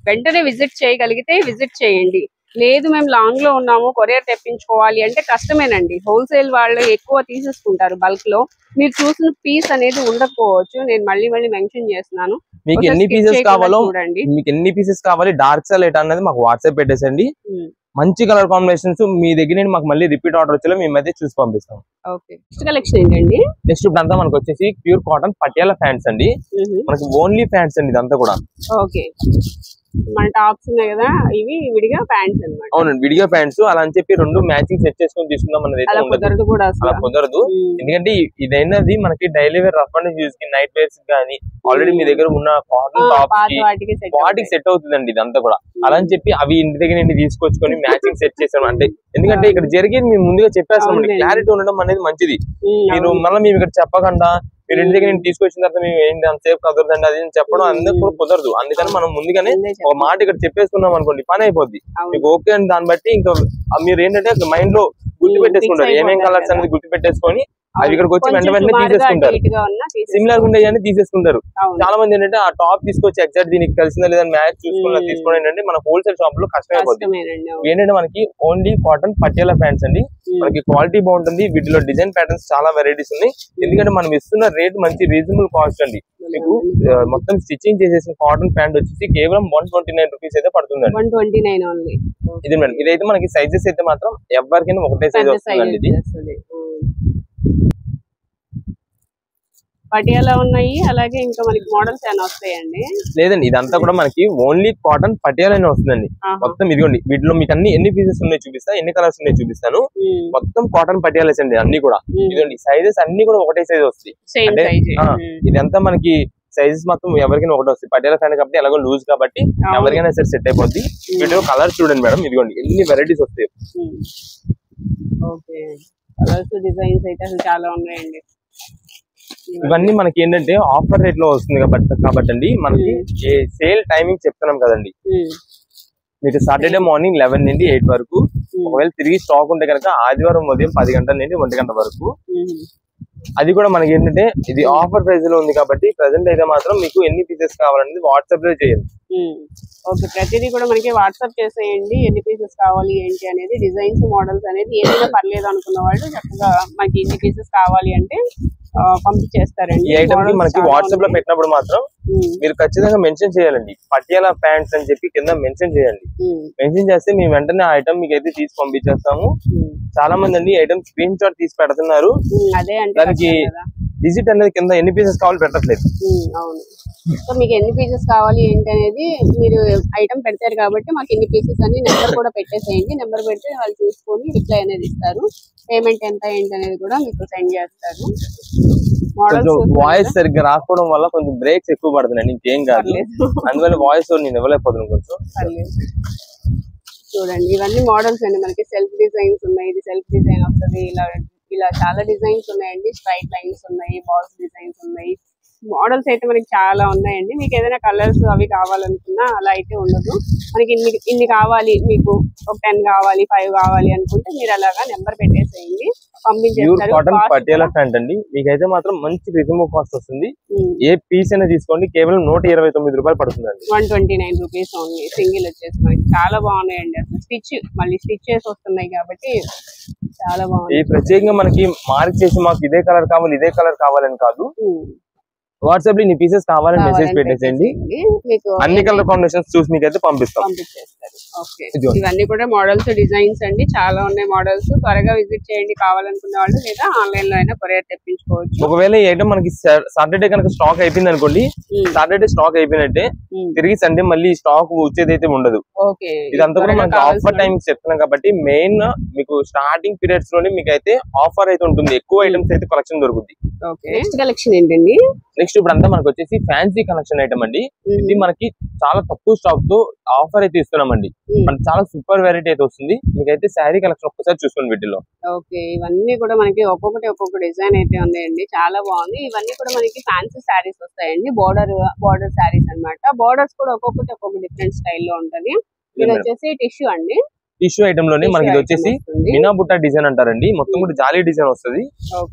వెంటనే విజిట్ చేయగలిగితే విజిట్ చేయండి. లేదు మేము లాంగ్ లో ఉన్నాము, కొరియర్ తెప్పించుకోవాలి అంటే కష్టమేనండి. హోల్సేల్ వాళ్ళు ఎక్కువ తీసేసుకుంటారు బల్క్ లో. మీరు చూసిన పీస్ అనేది ఉండకపోవచ్చు. నేను మళ్ళీ మెన్షన్ చేస్తున్నాను. మీకు ఎన్ని పీసెస్ కావాలో చూడండి, మీకు ఎన్ని పీసెస్ కావాలి, డార్క్ సెలెక్ట్ అనేది మాకు వాట్సాప్ పెట్టేసండి. మంచి కలర్ కాంబినేషన్స్ మీ దగ్గర నుండి మాకు మళ్ళీ రిపీట్ ఆర్డర్ వచ్చేలా మేము అయితే చూసి పంపిస్తాం. నెక్స్ట్ కలెక్షన్ ఏంటండి? నెక్స్ట్ ఇప్పుడు అంతా మనకు వచ్చేసి ప్యూర్ కాటన్ పటియాలా ప్యాంట్స్ అండి. మనకి ఓన్లీ ప్యాంట్స్ అండి ఇదంతా కూడా. ఓకే, మన టాప్స్ ఉన్నాయి కదా, ఇవి విడిగా ప్యాంట్స్ అన్నమాట. అవునండి, విడిగా ప్యాంట్స్. అలా అని చెప్పి రెండు మ్యాచింగ్ సెట్ చేసుకొని తీసుకుందాం అనేది అలా కుదరదు. ఎందుకంటే ఇదైనది మనకి daily wear rough and use కి, నైట్ వేర్స్ కానీ ఆల్రెడీ మీ దగ్గర ఉన్న కాటన్ టాప్స్ వాటికి సెట్ అవుతుందండి ఇదంతా కూడా. అలా అని చెప్పి అవి ఇంటి దగ్గర నుండి తీసుకొచ్చుకొని మ్యాచింగ్ సెట్ చేసాం అంటే, ఎందుకంటే ఇక్కడ జరిగేది మేము ముందుగా చెప్పేస్తాం, క్లారిటీ ఉండడం అనేది మంచిది. మీరు మళ్ళీ మేము ఇక్కడ చెప్పకుండా మీరు ఇంటి దగ్గర నేను తీసుకొచ్చిన తర్వాత మేము ఏంటి అంతసేపు కుదరదండి అది చెప్పడం అందరికి కూడా కుదరదు. అందుకని మనం ముందుగానే ఒక మాట ఇక్కడ చెప్పేసుకున్నాం అనుకోండి, పని అయిపోద్ది. మీకు ఓకే అని దాన్ని బట్టి ఇంకా మీరు ఏంటంటే మైండ్ లో గుర్తు పెట్టేసుకుంటారు, ఏమేం కలర్స్ అనేది గుర్తు పెట్టేసుకొని అవి ఇక్కడికి వచ్చి వెంటనే తీసేసుకుంటారు. సిమిలర్ ఉండేవి తీసేసుకుంటారు. చాలా మంది ఏంటంటే ఆ టాప్ తీసుకొచ్చి ఎగ్జాక్ట్ దీనికి కలిసిందా లేదా మ్యాచ్ తీసుకోవడం ఏంటంటే మన హోల్సేల్ షాప్ లో కష్టమైపోతుంది. ఏంటంటే మనకి ఓన్లీ కాటన్ పటియాలా ప్యాంట్స్ అండి. మనకి క్వాలిటీ బాగుంటుంది. వీటిలో డిజైన్ ప్యాటర్న్స్ చాలా వెరైటీస్ ఉన్నాయి. ఎందుకంటే మనం ఇస్తున్న రేట్ మంచి రీజనబుల్ కాస్ట్ అండి. మీకు మొత్తం స్టిచ్చింగ్ చేసేసిన కాటన్ ప్యాంట్ వచ్చేసి కేవలం 129 రూపీస్ అయితే పడుతుందండి. 129 ఓన్లీ. ఇది మేడం, ఇదైతే మనకి సైజెస్ అయితే మాత్రం ఎవరికైనా ఒకటే సైజ్ వస్తుందండి. ఇది పటియాలా ఉన్నాయి, అలాగే ఇంకా మనకి మోడల్స్ ఏమైనా వస్తాయండి? లేదండి, ఇదంతా కూడా మనకి ఓన్లీ కాటన్ పటియాలా వస్తుందండి. మొత్తం ఇదిగోండి, వీటిలో మీకు ఎన్ని పీసెస్ ఉన్నాయి చూపిస్తా, ఎన్ని కలర్స్ ఉన్నాయి చూపిస్తాను. మొత్తం కాటన్ పటియాలాస్ అండి అన్ని కూడా. ఇదిగోండి సైజెస్ అన్ని కూడా ఒకటే సైజ్ వస్తాయి. అంటే ఇదంతా మనకి సైజెస్ మొత్తం ఎవరికైనా ఒకటి వస్తాయి. పటియాలా ఫ్యాన్ కాబట్టి ఎలాగో లూజ్ కాబట్టి ఎవరికైనా సరే సెట్ అయిపోద్ది. వీటిలో కలర్స్ చూడండి మేడం, ఇదిగోండి ఎన్ని వెరైటీస్ వస్తాయి. ఓకే, కలర్స్ డిజైన్స్ అయితే అసలు చాలా ఉన్నాయండి. ఇవన్నీ మనకి ఏంటంటే ఆఫర్ రేట్ లో వస్తుంది కాబట్టి అండి, మనకి సేల్ టైమింగ్ చెప్తున్నాం కదండి. మీకు సాటర్డే మార్నింగ్ 11 నుండి 8 వరకు, ఒకవేళ తిరిగి స్టాక్ ఉంటే కనుక ఆదివారం ఉదయం 10 గంటల నుండి 1 గంట వరకు. అది కూడా మనకి ఏంటంటే ఇది ఆఫర్ ప్రైస్ లో ఉంది కాబట్టి ప్రెసెంట్ అయితే మాత్రం మీకు ఎన్ని పీసెస్ కావాలనేది వాట్సాప్ లో చేయండి. ఓకే, ప్రతిదీ కూడా మనకి వాట్సాప్ చేసేయండి. ఎన్ని పీసెస్ కావాలి ఏంటి అనేది, డిజైన్స్ మోడల్స్ అనేది ఏదైనా పర్లేదు అనుకున్న వాళ్ళు చక్కగా మనకి ఎన్ని పీసెస్ కావాలి అంటే పంపించేస్తారండి. ఈ ఐటమ్ కి మనకి వాట్సాప్ లో పెట్టినప్పుడు మాత్రం మీరు ఖచ్చితంగా మెన్షన్ చేయాలండి. పటియాలా ప్యాంట్స్ అని చెప్పి కింద మెన్షన్ చేయండి. మెన్షన్ చేస్తే మేము వెంటనే ఆ ఐటమ్ మీకు అయితే తీసి పంపించేస్తాము. చాలా మంది అండి ఐటమ్ స్క్రీన్ షాట్ తీసి పెడుతున్నారు, దానికి డిజిట్ అనేది కింద ఎన్ని పీసెస్ కావాలి పెట్టట్లేదు. అవును, సో మీకు ఎన్ని పీసెస్ కావాలి ఏంటి అనేది మీరు ఐటమ్ పెడతారు కాబట్టి మాకు ఎన్ని పీసెస్ అని నెంబర్ కూడా పెట్టేసేయండి. నెంబర్ పెడితే వాళ్ళు చూసుకొని రిప్లై అనేది ఇస్తారు. పేమెంట్ ఎంత ఏంటి అనేది కూడా మీకు సెండ్ చేస్తారు. వాయిస్ సరిగ్గా రాకపోవడం వల్ల కొంచెం బ్రేక్స్ ఎక్కువ పడుతున్నాయి, ఇంకేం కాదు. అందువల్ల వాయిస్ నేను ఇవ్వలేకపోతున్నాను కొంచెం. చూడండి, ఇవన్నీ మోడల్స్ అండి. మనకి సెల్ఫ్ డిజైన్స్ ఉన్నాయి, ఇది సెల్ఫ్ డిజైన్ వస్తుంది. ఇలా చాలా డిజైన్స్ ఉన్నాయండి. స్ట్రైట్ లైన్స్ ఉన్నాయి, బాల్స్ డిజైన్స్ ఉన్నాయి. మోడల్స్ అయితే మనకి చాలా ఉన్నాయండి. మీకు ఏదైనా కలర్స్ అవి కావాలనుకున్నా అలా అయితే ఉండదు. మనకి ఇన్ని కావాలి, మీకు ఒక 10 కావాలి, 5 కావాలి అనుకుంటే మీరు అలాగా నెంబర్ పెట్టేసేయండి, పంపించేస్తారు. పటియాలా ప్యాంట్ అండి, మీకైతే మాత్రం మంచి రీజనబుల్ కాస్ట్ వస్తుంది. ఏ పీస్ అయినా తీసుకోండి, కేవలం 129 రూపాయలు పడుతుందండి. 129 రూపీస్ ఓన్లీ. సింగిల్ వచ్చేసి మనకి చాలా బాగున్నాయండి. అసలు స్టిచ్ మళ్ళీ స్టిచ్ చేసి వస్తున్నాయి కాబట్టి చాలా బాగుంది. ఈ ప్రత్యేకంగా మనకి మార్క్ చేసి మాకు ఇదే కలర్ కావాలి ఇదే కలర్ కావాలని కాదు, వాట్సాప్ లో ఇన్ని పీసెస్ కావాలని మెసేజ్ పెట్టేసేయండి. అన్ని కలర్ కాంబినేషన్స్ చూసి మీకు అయితే పంపిస్తారు. ఇవన్నీ కూడా మోడల్స్ డిజైన్స్ అండి, చాలా ఉన్నాయి మోడల్స్. త్వరగా విజిట్ చేయండి కావాలనుకున్న వాళ్ళు, లేదా ఆన్లైన్ లో అయినా కొరియర్ తెప్పించుకోవచ్చు. ఒకవేళ ఈ ఐటమ్ మనకి సాటర్డే కనుక స్టాక్ అయిపోయింది అనుకోండి, సాటర్డే స్టాక్ అయిపోయినట్టే, తిరిగి సండే మళ్ళీ స్టాక్ వచ్చేది అయితే ఉండదు. ఇదంతా కూడా మనకి ఆఫర్ టైం చెప్తున్నాం కాబట్టి మెయిన్ మీకు స్టార్టింగ్ పీరియడ్స్ లోనే మీకు అయితే ఆఫర్ అయితే ఉంటుంది. ఎక్కువ ఐటమ్స్ అయితే కలెక్షన్ దొరుకుతుంది. నెక్స్ట్ కలెక్షన్ ఏంటండి? నెక్స్ట్ ఇప్పుడు అంతా మనకు వచ్చేసి ఫ్యాన్సీ కలెక్షన్ ఐటమ్ అండి. ఇది మనకి చాలా తక్కువ స్టాక్ తో ఆఫర్ అయితే ఇస్తున్నామండి. మనకి చాలా సూపర్ వెరైటీ అయితే వస్తుంది. మీకైతే శారీ కలెక్షన్ ఒక్కసారి చూసుకోండి వీటిలో. ఓకే, ఇవన్నీ కూడా మనకి ఒక్కొక్క డిజైన్ అయితే ఉన్నాయండి, చాలా బాగుంది. ఇవన్నీ కూడా మనకి ఫ్యాన్సీ శారీస్ వస్తాయండి, బోర్డర్ శారీస్ అన్నమాట. బోర్డర్స్ కూడా ఒక్కొక్క డిఫరెంట్ స్టైల్లో ఉంటది. ఇది వచ్చేసి టిష్యూ అండి. టిష్యూ ఐటమ్ లోనే మనకి ఇది వచ్చేసి మీనా బుట్ట డిజైన్ అంటారండి. మొత్తం కూడా జాలీ డిజైన్ వస్తుంది.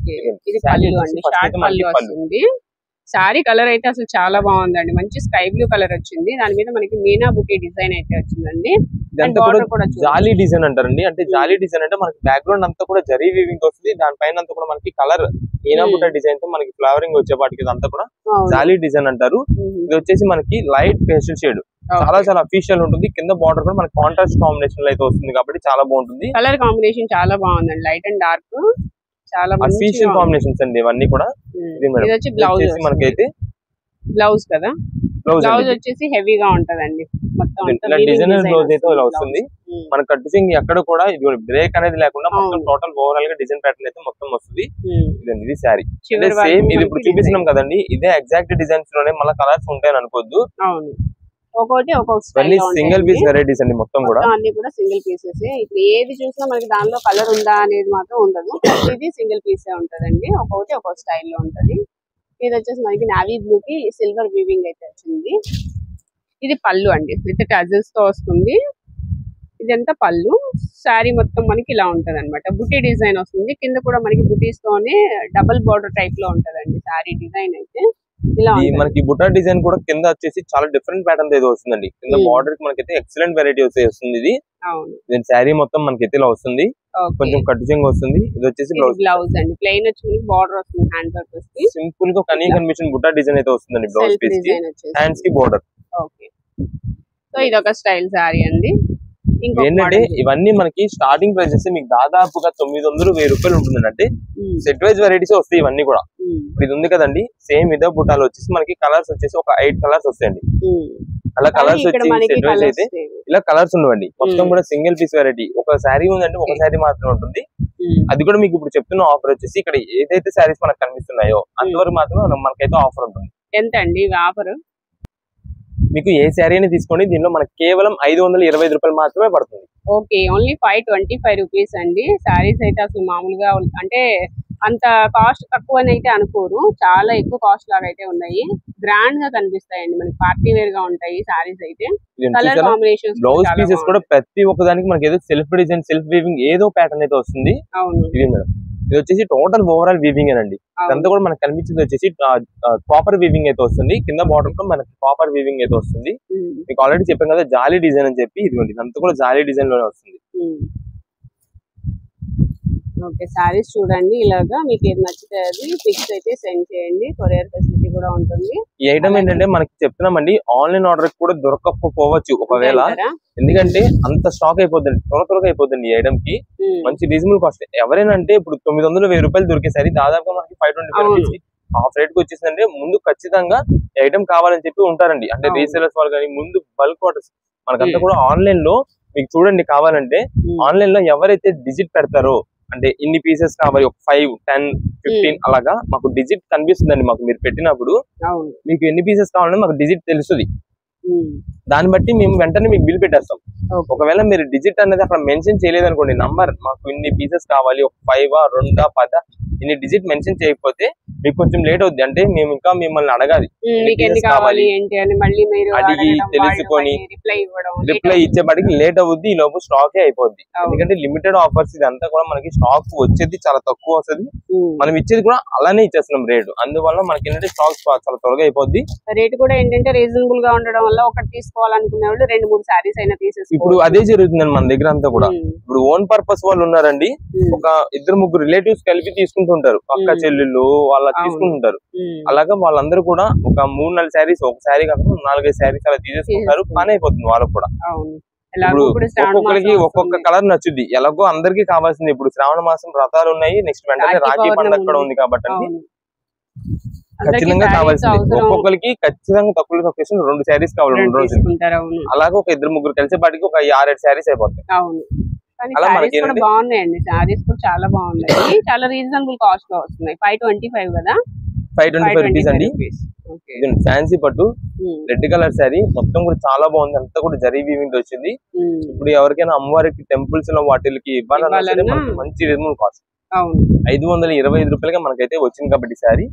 ఇది పళ్ళు అండి, షార్ట్ పళ్ళు వస్తుంది. శారీ కలర్ అయితే అసలు చాలా బాగుందండి, మంచి స్కై బ్లూ కలర్ వచ్చింది. దాని మీద మనకి మీనా బుట్టి డిజైన్ అయితే వచ్చిందండి. జాలీ డిజైన్ అంటారండి. అంటే జాలీ డిజైన్ అంటే మనకి బ్యాక్గ్రౌండ్ అంతా కూడా జరీ వీవింగ్ వస్తుంది. దానిపైన అంతా కూడా మనకి కలర్ మీనా బుట్ట డిజైన్ తో మనకి ఫ్లవరింగ్ వచ్చే వాటికి అంతా కూడా జాలీ డిజైన్ అంటారు. ఇది వచ్చేసి మనకి లైట్ పేస్టల్ షేడ్, చాలా అఫీషియల్ ఉంటుంది. కింద బార్డర్ కూడా మనకి కాంట్రాస్ట్ కాంబినేషన్ లో అయితే వస్తుంది కాబట్టి చాలా బాగుంటుంది. కలర్ కాంబినేషన్ చాలా బాగుందండి, లైట్ అండ్ డార్క్, చాలా అఫీషియల్ కాంబినేషన్స్ అండి ఇవన్నీ కూడా. ఇది వచ్చి బ్లౌజ్ మనకైతే బ్లౌజ్ కదా, బ్లౌజ్ వచ్చేసి హెవీగా ఉంటదండి. మొత్తం డిజైనర్ బ్లౌజ్ అయితే ఇలా వస్తుంది. మన కట్టింగ్ ఎక్కడ కూడా ఇది బ్రేక్ అనేది లేకుండా మొత్తం టోటల్ ఓవరాల్ గా డిజైన్ ప్యాటర్న్ అయితే మొత్తం వస్తుంది. ఇది శారీ సేమ్ ఇది ఇప్పుడు చూపిస్తున్నాం కదండి, ఇదే ఎగ్జాక్ట్ డిజైన్స్ లోనే మళ్ళీ కలర్స్ ఉంటాయని అనుకోవద్దు. సింగిల్ పీస్ వెరైటీస్ అండి మొత్తం కూడా. అన్ని కూడా సింగిల్ పీసెస్. ఇప్పుడు ఏది చూసినా మనకి దానిలో కలర్ ఉందా అనేది మాత్రం ఉండదు, ఇది సింగిల్ పీసే ఉంటదండి. ఒక్కొక్క స్టైల్లో ఉంటది. ఇది వచ్చేసి మనకి నావీ బ్లూ కి సిల్వర్ వీవింగ్ అయితే వచ్చింది. ఇది పళ్ళు అండి, విత్ టజల్స్ తో వస్తుంది. ఇదంతా పళ్ళు. శారీ మొత్తం మనకి ఇలా ఉంటది అనమాట, బుట్టి డిజైన్ వస్తుంది. కింద కూడా మనకి బుటీస్ తోనే డబుల్ బార్డర్ టైప్ లో ఉంటదండి శారీ డిజైన్ అయితే. మనకి బుటా డిజైన్ కూడా కింద వచ్చేసి చాలా డిఫరెంట్ ప్యాటర్న్ ఏదో వస్తుందండి. కింద బార్డర్ కి మనకైతే ఎక్సలెంట్ వెరైటీ వస్తుంది. ఇది దీని శారీ మొత్తం మనకైతే ఇలా వస్తుంది, కొంచెం కట్టింగ్ వస్తుంది. ఇది వచ్చేసి బ్లౌజ్ అండి, ప్లెయిన్ వచ్చి బార్డర్ వస్తుంది, హ్యాండ్ వర్క్ వస్తుంది. సింపుల్ గా కన్వెన్షన్ బుటా డిజైన్ అయితే వస్తుందండి. బ్లౌజ్ పీస్ కి హ్యాండ్స్ కి బార్డర్. ఓకే, సో ఇది ఒక స్టైల్ శారీ అండి. ఏంటంటే ఇవన్నీ మనకి స్టార్టింగ్ ప్రైసెస్ మీకు దాదాపుగా 900-1000 రూపాయలు ఉంటుందండి. అంటే సెట్ వైజ్ వెరైటీస్ వస్తాయి ఇవన్నీ కూడా. ఇప్పుడు ఇది ఉంది కదండి, సేమ్ ఇదే బుట్టాలు వచ్చేసి మనకి కలర్స్ వచ్చేసి ఒక 8 కలర్స్ వస్తాయండి. అలా కలర్స్ వచ్చి సెట్ వైజ్ అయితే ఇలా కలర్స్ ఉండవండి. మొత్తం కూడా సింగిల్ పీస్ వెరైటీ. ఒక శారీ ఉందంటే ఒక శారీ మాత్రమే ఉంటుంది. అది కూడా మీకు ఇప్పుడు చెప్తున్న ఆఫర్ వచ్చేసి ఇక్కడ ఏదైతే శారీస్ మనకు కనిపిస్తున్నాయో అంతవరకు మాత్రమే మనకైతే ఆఫర్ ఉంటుంది. ఎంత అండి ఆఫర్? మీకు ఏ శారీ అని తీసుకోండి, దీనిలో మనకి కేవలం 525 రూపాయలు మాత్రమే పడుతుంది. ఓకే, ఓన్లీ 525 రూపీస్ అండి. శారీస్ అయితే అసలు మామూలుగా అంటే అంత కాస్ట్ తక్కువ అయితే అనుకోరు, చాలా ఎక్కువ కాస్ట్ లాగా అయితే ఉన్నాయి. గ్రాండ్ గా కనిపిస్తాయండి, మనకి పార్టీ వేర్ గా ఉంటాయి శారీస్ అయితే. కలర్ కాంబినేషన్స్, బ్లౌజ్ పీసెస్ కూడా ప్రతి ఒక్కదానికి మనకి ఏదో సెల్ఫ్ డిజైన్ సెల్ఫ్ వీవింగ్ ఏదో ప్యాటర్న్ అయితే వస్తుంది. అవును, ఇది మేడం ఇది వచ్చేసి టోటల్ ఓవరాల్ వీవింగ్ అండి. ఇదంతా కూడా మనకు కనిపించింది వచ్చేసి కాపర్ వీవింగ్ అయితే వస్తుంది. కింద బార్డర్ కూడా మనకి కాపర్ వీవింగ్ అయితే వస్తుంది. మీకు ఆల్రెడీ చెప్పాం కదా జాలీ డిజైన్ అని చెప్పి, ఇదిగోండి ఇదంతా కూడా జాలీ డిజైన్ లోనే వస్తుంది. ఓకే, సారీస్ చూడండి, ఇలాగా మీకు ఏది నచ్చితే అది పిక్స్ అయితే సెండ్ చేయండి, కొరియర్ ఫెసిలిటీ కూడా ఉంటుంది. ఈ ఐటమ్ ఏంటంటే మనకి చెప్తున్నామండి, ఆన్లైన్ ఆర్డర్ కూడా దొరకకపోవచ్చు ఒకవేళ, ఎందుకంటే అంత స్టాక్ అయిపోద్దండి, త్వరగా అయిపోద్దండి. ఈ ఐటమ్ కి మంచి రీజనబుల్ కాస్ట్. ఎవరైనా అంటే ఇప్పుడు 900-1000 రూపాయలు దొరికేసరి దాదాపుగా మనకి 525 రూపీస్ హాఫ్ రేట్ కి వచ్చేసిందంటే ముందు ఖచ్చితంగా ఐటమ్ కావాలని చెప్పి ఉంటారండి. అంటే రీసేలర్స్ వాళ్ళు కానీ ముందు బల్క్ ఆర్డర్స్ మనకంతా కూడా ఆన్లైన్ లో మీకు చూడండి, కావాలంటే ఆన్లైన్ లో ఎవరైతే డిజిట్ పెడతారో అంటే ఇన్ని పీసెస్ కావాలి, ఒక 5, 10, 15 అలాగా మాకు డిజిట్ కనిపిస్తుందండి. మాకు మీరు పెట్టినప్పుడు మీకు ఎన్ని పీసెస్ కావాలని మాకు డిజిట్ తెలుస్తుంది. దాన్ని బట్టి మేము వెంటనే మీకు బిల్ పెట్టేస్తాం. ఒకవేళ మీరు డిజిట్ అనేది అక్కడ మెన్షన్ చేయలేదు అనుకోండి, నంబర్ మాకు ఇన్ని పీసెస్ కావాలి, ఒక 5, 2, 10 ఇన్ని డిజిట్ మెన్షన్ చేయకపోతే మీకు కొంచెం లేట్ అవుద్ది. అంటే మేము ఇంకా మిమ్మల్ని అడగాలి అడిగి తెలుసుకొని రిప్లై ఇచ్చేపాటికి లేట్ అవుద్ది, ఈ లోపు స్టాక్ అయిపోద్ది. ఎందుకంటే లిమిటెడ్ ఆఫర్స్ ఇదంతా కూడా మనకి స్టాక్ వచ్చేది చాలా తక్కువ వస్తుంది, మనం ఇచ్చేది కూడా అలానే ఇచ్చేస్తున్నాం రేటు. అందువల్ల మనకి ఏంటంటే స్టాక్ చాలా త్వరగా అయిపోద్ది. రేట్ కూడా ఏంటంటే రీజనబుల్ గా ఉండడం వల్ల ఒకటి తీసుకోవాలనుకునే వాళ్ళు 2-3 సారీస్ అయినా తీసేసుకోవచ్చు. ఇప్పుడు అదే జరుగుతుందండి మన దగ్గర అంతా కూడా. ఇప్పుడు ఓన్ పర్పస్ వాళ్ళు ఉన్నారండి, ఒక 2-3 రిలేటివ్స్ కలిపి తీసుకుంటుంటారు, అక్క చెల్లెళ్ళు వాళ్ళ తీసుకుంటుంటారు. అలాగా వాళ్ళందరూ కూడా ఒక 3-4 శారీస్, ఒక శారీ కాకుండా 4-5 శారీస్ అలా తీసేసుకుంటారు, పని అయిపోతుంది వాళ్ళకు కూడా. ఇప్పుడు ఒక్కొక్కరికి ఒక్కొక్క కలర్ నచ్చుద్ది. ఎలాగో అందరికి కావాల్సింది. ఇప్పుడు శ్రావణ మాసం వ్రతాలు ఉన్నాయి, నెక్స్ట్ వెంటనే రాఖీ పండుగ కూడా ఉంది కాబట్టి ఖచ్చితంగా కావాల్సింది. ఒక్కొక్కరికి ఖచ్చితంగా తక్కువ 2 శారీస్ కావాలి 2 రోజులు. అలాగే ఒక 2-3 కలిసేపాటికి ఒక 6-7 శారీస్ అయిపోతాయి. అలా మనకి బాగున్నాయండి, శారీస్ కూడా చాలా బాగున్నాయి, చాలా రీజనబుల్ కాస్ట్ లో వస్తున్నాయి. 525 కదా, 525 రూపీస్ అండి. ఫ్యాన్సీ పట్టు రెడ్ కలర్ శారీ మొత్తం కూడా చాలా బాగుంది, అంతా కూడా జరీ వీవింగ్ వచ్చింది. ఇప్పుడు ఎవరికైనా అమ్మవారికి టెంపుల్స్ లో వాటికి ఇవ్వాలన్నా మంచి రీజనబుల్ కాస్ట్ 525 రూపాయలకి మనకైతే వచ్చింది. కాబట్టి శారీ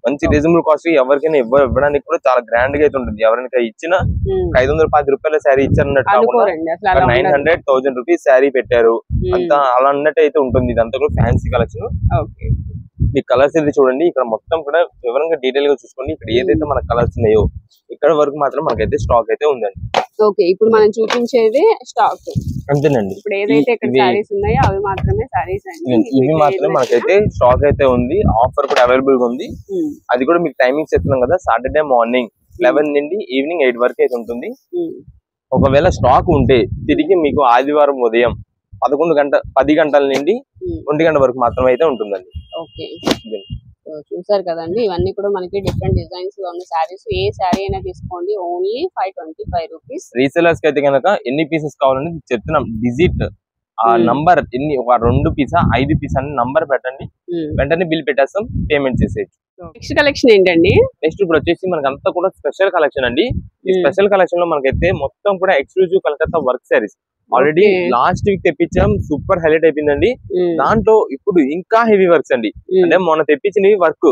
మంచి రీజనబుల్ కాస్ట్, ఎవరికైనా ఇవ్వడానికి కూడా చాలా గ్రాండ్ గా అయితే ఉంటుంది. ఎవరైనా ఇచ్చిన 510 రూపాయల శారీ ఇచ్చారన్నట్టు కాకుండా 900-1000 రూపీస్ శారీ పెట్టారు అంతా అలా అన్నట్టు అయితే ఉంటుంది. ఇదంతా కూడా ఫ్యాన్సీ కలెక్షన్. ఈ కలర్స్ అయితే చూడండి, ఇక్కడ మొత్తం కూడా వివరంగా డీటెయిల్ గా చూసుకోండి. ఇక్కడ ఏదైతే మన కలర్స్ ఉన్నాయో ఇక్కడ వరకు మాత్రం మనకైతే స్టాక్ అయితే ఉందండి. ఓకే, ఇప్పుడు మనం చూపించేది స్టాక్ అంతేనండి. ఇప్పుడు ఏదైతే ఇక్కడ సారీస్ ఉన్నాయో అవి మాత్రమే సారీస్ అండి, ఇవి మాత్రమే మనకైతే స్టాక్ అయితే ఉంది. ఆఫర్ కూడా అవైలబుల్ గా ఉంది. అది కూడా మీకు టైమింగ్ చెప్తున్నాం కదా, సాటర్డే మార్నింగ్ 11 నుండి ఈవినింగ్ 8 వరకు అయితే ఉంటుంది. ఒకవేళ స్టాక్ ఉంటే తిరిగి మీకు ఆదివారం ఉదయం 10 గంటల నుండి 1 గంట వరకు మాత్రమే అయితే ఉంటుందండి. ఓకే, చూసారు కదండి, ఇవన్నీ కూడా మనకి డిఫరెంట్ డిజైన్స్ లో ఉన్న సారీస్. ఏ సారీ అయినా తీసుకోండి, ఓన్లీ 525 రూపీస్. రీసెలర్స్ కి అయితే కనుక ఎన్ని పీసెస్ కావాలని చెప్తున్నాం, డిజిట్ ఆ నంబర్ ఎన్ని, ఒక 2 పీసా 5 పీసా అని నంబర్ పెట్టండి, వెంటనే బిల్ పెట్టేస్తాం, పేమెంట్ చేసేయచ్చు. నెక్స్ట్ కలెక్షన్ ఏంటండి? నెక్స్ట్ ఇప్పుడు వచ్చేసి మనకి అంతా కూడా స్పెషల్ కలెక్షన్ అండి. ఈ స్పెషల్ కలెక్షన్ లో మనకైతే మొత్తం కూడా exclusive Calcutta work saris already last week తెప్పించాం, సూపర్ హైలైట్ అయిపోయిందండి. దాంట్లో ఇప్పుడు ఇంకా హెవీ వర్క్స్ అండి, అంటే మొన్న తెప్పించినవి వర్క్,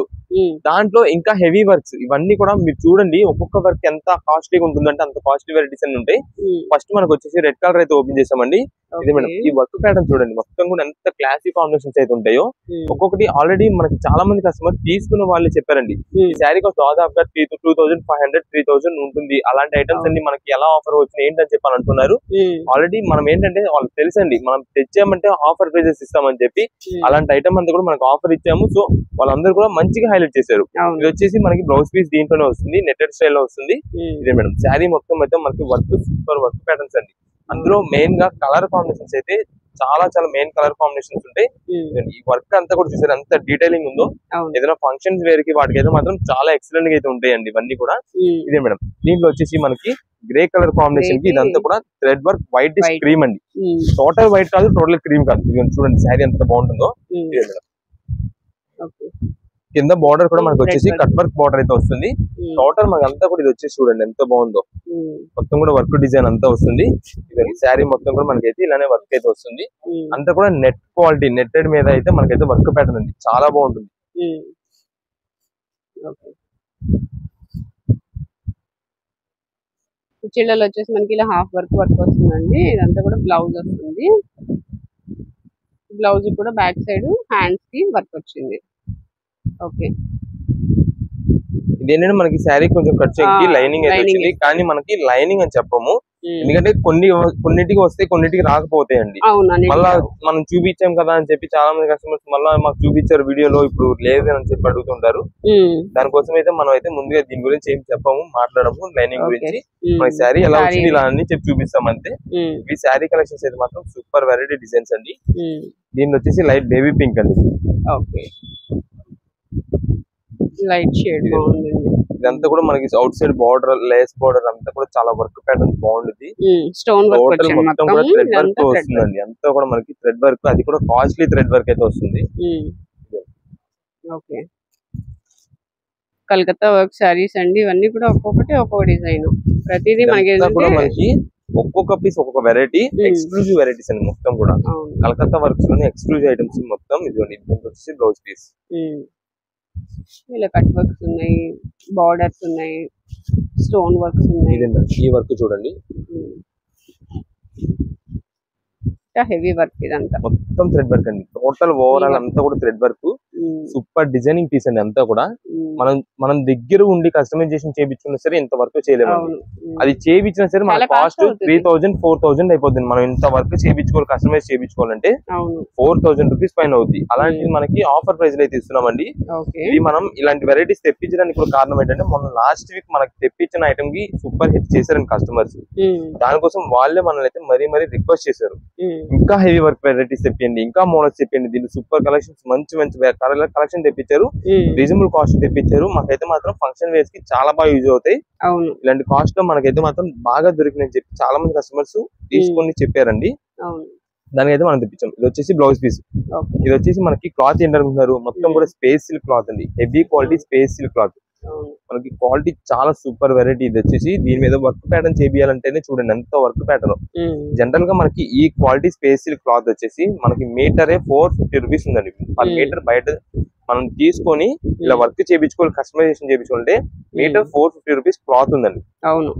దాంట్లో ఇంకా హెవీ వర్క్స్. ఇవన్నీ కూడా మీరు చూడండి, ఒక్కొక్క వర్క్ ఎంత కాస్ట్లీగా ఉంటుందంటే అంత కాస్ట్లీ వెరైటీస్ అన్ని ఉంటాయి. ఫస్ట్ మనకు వచ్చేసి రెడ్ కలర్ అయితే ఓపెన్ చేసామండి. ఇది మేడం, ఈ వర్క్ ప్యాటర్న్ చూడండి, మొత్తం కూడా ఎంత క్లాసిక్ కాంబినేషన్స్ అయితే ఉంటాయో. ఒక్కొక్కటి ఆల్రెడీ మనకి చాలా మంది కస్టమర్ తీసుకున్న వాళ్ళు చెప్పారండి, ఈ శారీ కాస్ట్ దాదాపుగా 2500-3000 ఉంటుంది. అలాంటి ఐటమ్స్ అన్ని మనకి ఎలా ఆఫర్ వచ్చింది ఏంటని చెప్పి అంటున్నారు. ఆల్రెడీ మనం ఏంటంటే వాళ్ళకి తెలుసండి, మనం తెచ్చామంటే ఆఫర్ ప్రైజెస్ ఇస్తామని చెప్పి అలాంటి ఐటమ్ అంతా కూడా మనకు ఆఫర్ ఇచ్చాము. సో వాళ్ళందరూ కూడా మంచిగా హైలైట్ చేశారు. ఇది వచ్చేసి మనకి బ్లౌజ్ పీస్ దీంట్లోనే వస్తుంది, నెట్టెడ్ స్టైల్ లో వస్తుంది. ఇదే మేడం శారీ మొత్తం అయితే మనకి వర్క్ సూపర్ వర్క్ ప్యాటర్న్స్ అండి. అందులో మెయిన్ గా కలర్ కాంబినేషన్స్ అయితే చాలా మెయిన్ కలర్ కాంబినేషన్స్ ఉంటాయి. ఈ వర్క్ అంతా కూడా చూసారు ఎంత డీటెయిలింగ్ ఉందో. ఏదైనా ఫంక్షన్స్ వేర్ కి వాటికి అయితే మాత్రం చాలా ఎక్సలెంట్ గా అయితే ఉంటాయండి ఇవన్నీ కూడా. ఇదే మేడం, దీంట్లో వచ్చేసి మనకి గ్రే కలర్ కాంబినేషన్ కి ఇదంతా కూడా థ్రెడ్ వర్క్ వైట్ క్రీమ్ అండి. టోటల్ వైట్ కాదు, టోటల్ క్రీమ్ కాదు. ఇది చూడండి శారీ ఎంత బాగుంటుందో. ఇదే మేడం, కింద బార్డర్ కూడా మనకి వచ్చేసి కట్ వర్క్ బార్డర్ అయితే వస్తుంది. టోటల్ మనకి అంతా కూడా ఇది వచ్చేసి చూడండి ఎంత బాగుందో, మొత్తం కూడా వర్క్ డిజైన్ అంతా వస్తుంది. శారీ మొత్తం కూడా మనకైతే ఇలానే వర్క్ అయితే వస్తుంది. అంతా కూడా నెట్ క్వాలిటీ, నెట్టెడ్ మీద అయితే మనకైతే వర్క్ ప్యాటర్న్ ఉంది, చాలా బాగుంటుంది. కుర్చీలలో వచ్చేసి మనకి ఇలా హాఫ్ వర్క్ వస్తుందండి. ఇదంతా కూడా బ్లౌజ్ వస్తుంది. బ్లౌజ్ కూడా బ్యాక్ సైడ్ హ్యాండ్స్ కి వర్క్ వచ్చింది. ఓకే, ఇదేంటంటే మనకి శారీ కొంచెం కట్ చెంకి లైనింగ్ అయితే వచ్చింది, కానీ మనకి లైనింగ్ అని చెప్పము. ఎందుకంటే కొన్నిటికి వస్తే కొన్నిటికి రాకపోతాయండి. మళ్ళా మనం చూపించాం కదా అని చెప్పి చాలా మంది కస్టమర్స్ మళ్ళీ మాకు చూపించారు వీడియోలో, ఇప్పుడు లేదు అని చెప్పి అడుగుతుంటారు. దానికోసం అయితే మనం అయితే ముందుగా దీని గురించి ఏం చెప్పాము, మాట్లాడము లైనింగ్ గురించి. మన శారీ ఎలా వచ్చింది ఇలా అని చెప్పి చూపిస్తాం అంతే. ఈ శారీ కలెక్షన్స్ అయితే మాత్రం సూపర్ వెరైటీ డిజైన్స్ అండి. దీని వచ్చేసి లైట్ బేబీ పింక్ అండి. ఓకే, లైట్ షేడ్ బాగుంది. ఇదంతా కూడా మనకి out side border, lace border అంతా కూడా చాలా వర్క్ ప్యాటర్న్ బాగుంది. స్టోన్ వర్క్ మొత్తం కూడా థ్రెడ్ వర్క్ వస్తుందండి. అంతా కూడా మనకి థ్రెడ్ వర్క్, అది కూడా కాస్ట్లీ థ్రెడ్ వర్క్ అయితే వస్తుంది. ఓకే, కలకత్తా వర్క్ సారీస్ అండి. ఇవన్నీ కూడా ఒక్కొక్కటి ఒక్కొక్క డిజైన్. ప్రతిదీ మనకి ఒక్కొక్క పీస్ ఒక్కొక్క వెరైటీ, ఎక్స్క్లూజివ్ వెరైటీస్ అండి మొత్తం కూడా. కలకత్తా వర్క్స్ లోనే ఎక్స్క్లూజివ్ ఐటమ్స్ మొత్తం ఇదిగోండి. దీనికి వచ్చేసి బ్లౌజ్ పీస్, ఇలా కట్ వర్క్స్ ఉన్నాయి, బార్డర్స్ ఉన్నాయి, స్టోన్ వర్క్స్ ఉన్నాయి. ఈ వర్క్ చూడండి, హెవీ వర్క్ ఇదంతా మొత్తం థ్రెడ్ వర్క్ అండి. టోటల్ ఓవరాల్ అంతా కూడా thread work. Super designing piece అండి అంతా కూడా. మనం దగ్గర ఉండి కస్టమైజేషన్ చేయించుకున్నా సరే ఇంత వర్క్ చేయలేము. అది చేయించినా సరే మన కాస్ట్ 3000 4000 అయిపోతుంది. మనం ఇంత వర్క్ చేయించుకోవాలి, కస్టమైజ్ చేయించుకోవాలంటే 4000 రూపీస్ పైన అవుతుంది. అలాంటిది మనకి ఆఫర్ ప్రైస్ అయితే ఇస్తున్నామండి. ఇది మనం ఇలాంటి వెరైటీస్ తెప్పించడానికి కూడా కారణం ఏంటంటే, మొన్న లాస్ట్ వీక్ మనకి తెప్పించిన ఐటమ్ కి సూపర్ హిట్ చేశారండి కస్టమర్స్. దానికోసం వాళ్ళే మనల్ని అయితే మరీ రిక్వెస్ట్ చేశారు, ఇంకా హెవీ వర్క్ వెరైటీస్ తెప్పించండి, ఇంకా మోడల్స్ తెప్పించండి. దీన్ని సూపర్ కలెక్షన్స్, మంచి కలెక్షన్ తెప్పించారు, రీజనబుల్ కాస్ట్ తెప్పించారు. మాకైతే మాత్రం ఫంక్షన్ వేర్స్ కి చాలా బాగా యూజ్ అవుతాయి. ఇలాంటి కాస్ట్ లో మనకైతే మాత్రం బాగా దొరికిందని చెప్పి చాలా మంది కస్టమర్స్ తీసుకొని చెప్పారండి. దానికైతే మనం తెప్పించాం. ఇది వచ్చేసి బ్లౌజ్ పీస్. ఇది వచ్చేసి మనకి క్లాత్ ఏంటనుకుంటున్నారు, మొత్తం కూడా స్పేస్ సిల్క్ క్లాత్ అండి. Heavy quality space silk cloth. మనకి క్వాలిటీ చాలా సూపర్ వెరైటీ. ఇది వచ్చేసి దీని మీద వర్క్ ప్యాటర్న్ చేయాలంటేనే చూడండి ఎంత వర్క్ ప్యాటర్న్. జనరల్ గా మనకి ఈ క్వాలిటీ స్పేస్ సిల్క్ క్లాత్ వచ్చేసి మనకి మీటరే 450 రూపీస్ ఉందండి. పర్ మీటర్ బయట మనం తీసుకొని ఇలా వర్క్ చేయించుకోవాలి, కస్టమైజేషన్ చేయించుకుంటే మీటర్ 450 రూపీస్ క్లాత్ ఉందండి. అవును,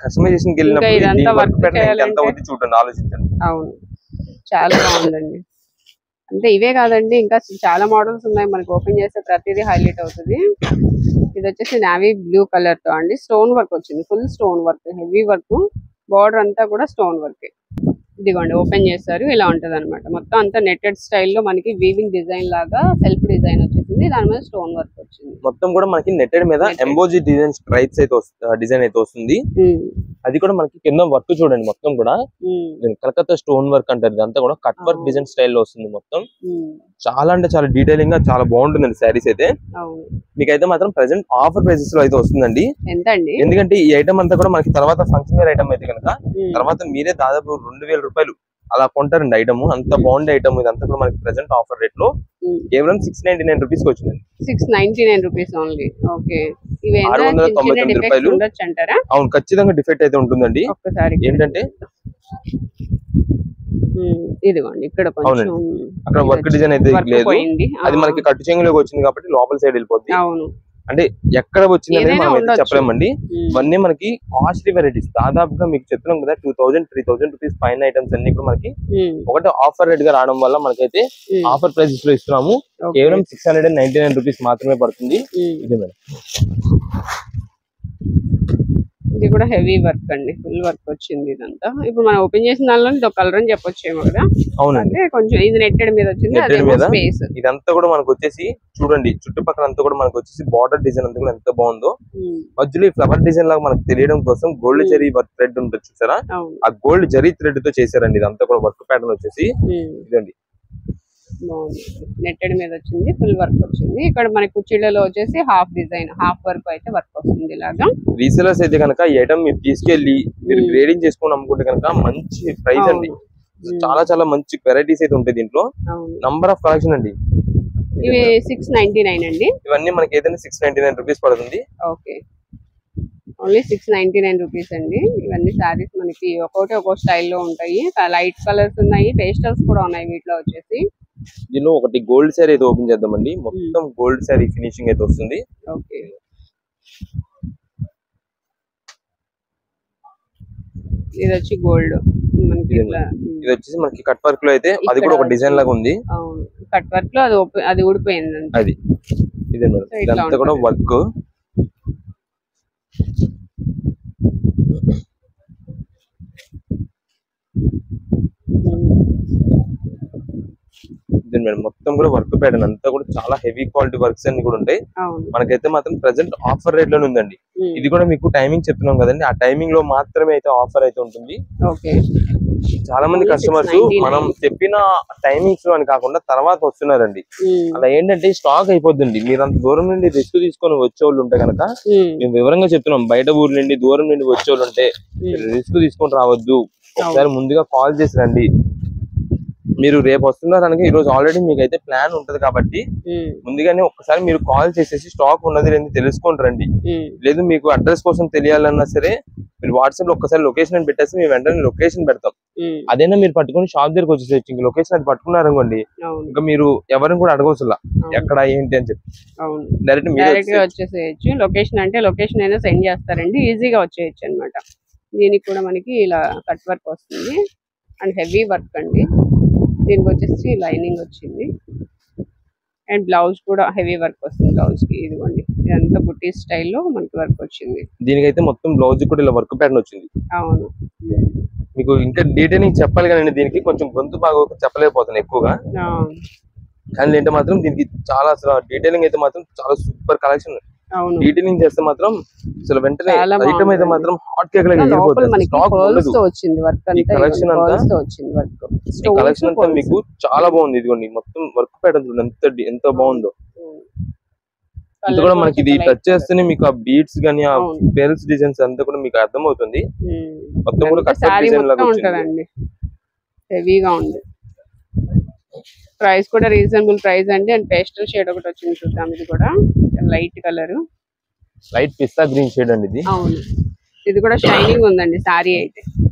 కస్టమైజేషన్ వెళ్ళినప్పుడు వర్క్ ప్యాటర్న్ ఎంత అవుతుంది చూడండి, ఆలోచించండి. అవును, చాలా బాగుందండి. అంటే ఇవే కాదండి, ఇంకా చాలా మోడల్స్ ఉన్నాయి. మనకి ఓపెన్ చేస్తే ప్రతిదీ హైలైట్ అవుతుంది. ఇది వచ్చేసి నావీ బ్లూ కలర్ తో అండి, స్టోన్ వర్క్ వచ్చింది. Full stone work, heavy work, border అంతా కూడా స్టోన్ వర్క్. ఇదిగోండి ఓపెన్ చేస్తారు, ఇలా ఉంటది అనమాట. మొత్తం అంతా నెట్టెడ్ స్టైల్లో మనకి వీవింగ్ డిజైన్ లాగా సెల్ఫ్ డిజైన్ వచ్చేసింది, దాని మీద స్టోన్ వర్క్ వచ్చింది. మొత్తం కూడా మనకి నెట్టెడ్ మీద ఎంబోజీ డిజైన్ స్ట్రైప్స్ అయితే డిజైన్ అయితే వస్తుంది. అది కూడా మనకి కింద వర్క్ చూడండి, మొత్తం కూడా కలకత్తా స్టోన్ వర్క్ అంటారు. ఇదంతా కూడా కట్ వర్క్ డిజైన్ స్టైల్లో వస్తుంది. మొత్తం చాలా అంటే చాలా డీటెయిలింగ్ గా చాలా బాగుంటుందండి శారీస్ అయితే. మీకైతే మాత్రం ప్రెసెంట్ ఆఫర్ ప్రైసెస్ లో అయితే వస్తుందండి. ఎందుకంటే ఈ ఐటమ్ అంతా కూడా మనకి తర్వాత ఫంక్షన్ వేర్ ఐటమ్ అయితే కనుక తర్వాత మీరే దాదాపు 2000 రూపాయలు అలా కొంటారండి ఐటమ్. అంత బాగుండే ఐటమ్. ఇదంతా కూడా మనకి ప్రెసెంట్ ఆఫర్ రేట్ లో కేవలం 699 రూపీస్ కి వచ్చిందండి. 699 రూపీస్ ఓన్లీ. ఓకే, 699 రూపాయలు. అవును, ఖచ్చితంగా డిఫెక్ట్ అయితే ఉంటుందండి. ఏంటంటే ఇదిగోండి ఇక్కడ అక్కడ వర్క్ డిజైన్ అయితే లేదు, అది మనకి కట్టు చెంగులోకి వచ్చింది కాబట్టి లోపల సైడ్ వెళ్ళిపోతుంది. అంటే ఎక్కడ వచ్చింది అనేది మనం అయితే చెప్పలేమండి. ఇవన్నీ మనకి కాస్ట్లీ వెరైటీస్. దాదాపుగా మీకు చెప్తున్నాం కదా 2000-3000 రూపీస్ పైన ఐటమ్స్ అన్ని కూడా మనకి ఒకటి ఆఫర్ రేట్ గా రావడం వల్ల మనకైతే ఆఫర్ ప్రైసెస్ లో ఇస్తున్నాము. కేవలం 699 రూపీస్ మాత్రమే పడుతుంది. ఇదే మేడం, ఇది కూడా హెవీ వర్క్ అండి, ఫుల్ వర్క్ వచ్చింది ఇదంతా. ఇప్పుడు మనం ఓపెన్ చేసిన దానిలో ఇది ఒక కలర్ అని చెప్పొచ్చేమో కదా. అవునండి, కొంచెం ఇది నెట్టెడ్ మీద వచ్చింది. ఇదంతా కూడా మనకు వచ్చేసి చూడండి, చుట్టుపక్కల అంతా కూడా మనకు వచ్చేసి బార్డర్ డిజైన్ అంతా కూడా ఎంత బాగుందో. మధ్యలో ఫ్లవర్ డిజైన్ లాగా మనకు తెలియడం కోసం గోల్డ్ జరీ వర్క్ థ్రెడ్ ఉంటుంది చూసారా, ఆ గోల్డ్ జరీ థ్రెడ్ తో చేశారండి. ఇదంతా కూడా వర్క్ ప్యాటర్న్ వచ్చేసి ఇదండి. నెట్టెడ్ మీద వచ్చింది, ఫుల్ వర్క్ వచ్చింది. ఇక్కడ మనకి కుర్చీలలో వచ్చేసి హాఫ్ డిజైన్, హాఫ్ వర్క్ అయితే వర్క్ వస్తుంది ఇలాగా. రీసెలర్స్ అయితే కనుక ఈ ఐటమ్ మీరు తీసుకెళ్లి మీరు గ్రేడింగ్ చేసుకుని అమ్ముకుంటే కనుక మంచి ప్రైస్ అండి. చాలా చాలా మంచి వెరైటీస్ అయితే ఉంటాయి దీంట్లో. నంబర్ ఆఫ్ కలెక్షన్ అండి. ఇవి 699 అండి. ఇవన్నీ మనకి ఏదైనా 699 రూపీస్ పడుతుంది. ఓకే, ఓన్లీ 699 రూపీస్ అండి. ఇవన్నీ సారీస్ మనకి ఒక్కొక్కటి ఒక్కో స్టైల్లో ఉంటాయి. లైట్ కలర్స్ ఉన్నాయి, పేస్టల్స్ కూడా ఉన్నాయి వీటిలో వచ్చేసి. దీనిలో ఒకటి గోల్డ్ శారీ అయితే ఓపెన్ చేద్దామండి. మొత్తం గోల్డ్ శారీ ఫినిషింగ్ అయితే వస్తుంది. ఓకే, ఇది వచ్చి గోల్డ్ మనకి ఇట్లా ఇది వచ్చేసి మనకి కట్ వర్క్ లో అయితే అది కూడా ఒక డిజైన్ లాగా ఉంది. అవును కట్ వర్క్ లో అది ఊడిపోయింది అది ఇదే మేడం, ఇదంతా కూడా వర్క్. ఇదే మేడం మొత్తం కూడా వర్క్ ప్యాటర్న్ అంతా కూడా చాలా హెవీ క్వాలిటీ వర్క్స్ అన్ని కూడా ఉంటాయి. మనకైతే మాత్రం ప్రెసెంట్ ఆఫర్ రేట్ లోనే ఉందండి. ఇది కూడా మీకు టైమింగ్ చెప్తున్నాం కదండి, ఆ టైమింగ్ లో మాత్రమే అయితే ఆఫర్ అయితే ఉంటుంది. చాలా మంది కస్టమర్స్ మనం చెప్పిన టైమింగ్స్ లో అని కాకుండా తర్వాత వస్తున్నారండి. అలా ఏంటంటే స్టాక్ అయిపోద్దండి. మీరు అంత దూరం నుండి రిస్క్ తీసుకొని వచ్చేవాళ్ళు ఉంటే కనుక మేము వివరంగా చెప్తున్నాం, బయట ఊరు నుండి దూరం నుండి వచ్చేవాళ్ళు ఉంటే రిస్క్ తీసుకొని రావద్దు, ఒకసారి ముందుగా కాల్ చేసి రండి. మీరు రేపు వస్తున్నారు అనగా ఈ రోజు ఆల్రెడీ మీకు అయితే ప్లాన్ ఉంటది కాబట్టి ముందుగానే ఒక్కసారి మీరు కాల్ చేసేసి స్టాక్ ఉన్నది లేని తెలుసుకొని రండి. లేదు మీకు అడ్రస్ కోసం తెలియాలన్నా సరే మీరు వాట్సాప్ లో ఒక్కసారి లొకేషన్ పెట్టేసి మేము వెంటనే లొకేషన్ పెడతాం. అదైనా మీరు పట్టుకుని షాప్ దగ్గరకు వచ్చేసి ఇంక లొకేషన్ అది పట్టుకున్నారనుకోండి, ఇంకా మీరు ఎవరిని కూడా అడగవచ్చులా ఎక్కడ ఏంటి అని చెప్పి డైరెక్ట్ గా వచ్చేసేయచ్చు. లొకేషన్ అంటే లొకేషన్ అయినా సెండ్ చేస్తారండి, ఈజీగా వచ్చేయచ్చు అనమాట. దీనికి కూడా మనకి ఇలా కట్ వర్క్ వస్తుంది అండ్ హెవీ వర్క్ అండి. దీనికి వచ్చేసి లైనింగ్ వచ్చింది అండ్ బ్లౌజ్ కూడా హెవీ వర్క్ వస్తుంది బ్లౌజ్ కి. ఇదిగోండి ఇదంతా బుట్టి స్టైల్లో మనకి వర్క్ వచ్చింది. దీనికైతే మొత్తం బ్లౌజ్ కూడా ఇలా వర్క్ ప్యాటర్న్ వచ్చింది. అవును మీకు ఇంకా డీటెయిలింగ్ చెప్పాలి కానీ దీనికి కొంచెం గొంతు బాగా చెప్పలేకపోతున్నాను ఎక్కువగా, కానీ ఏంటంటే మాత్రం దీనికి చాలా అసలు డీటెయిలింగ్ అయితే మాత్రం చాలా సూపర్ కలెక్షన్. డీటెయిలింగ్ చేస్తే మాత్రం అసలు వెంటనే ఐటమ్ అయితే మాత్రం హాట్ కేక్ లాగా ఎగిరిపోతుంది. కలెక్షన్ అంతా మీకు చాలా బాగుంది. ఇదిగోండి మొత్తం వర్క్ ప్యాటర్న్ ఎంత బాగుందో. అంతా కూడా మనకి ఇది టచ్ చేస్తేనే మీకు ఆ బీడ్స్ గానీ ఆ పెరల్స్ డిజైన్స్ అంతా కూడా మీకు అర్థం అవుతుంది. మొత్తం కూడా కస్టమ్ డిజైన్ లాగా వచ్చింది. హెవీగా ఉంది. ప్రైస్ కూడా రీజనబుల్ ప్రైస్ అండి. అండ్ పేస్టల్ షేడ్ ఒకటి వచ్చింది చూద్దాం. ఇది కూడా లైట్ కలర్, లైట్ పిస్తా గ్రీన్ షేడ్ అండి ఇది. అవును ఇది కూడా షైనింగ్ ఉందండి. సారీ అయితే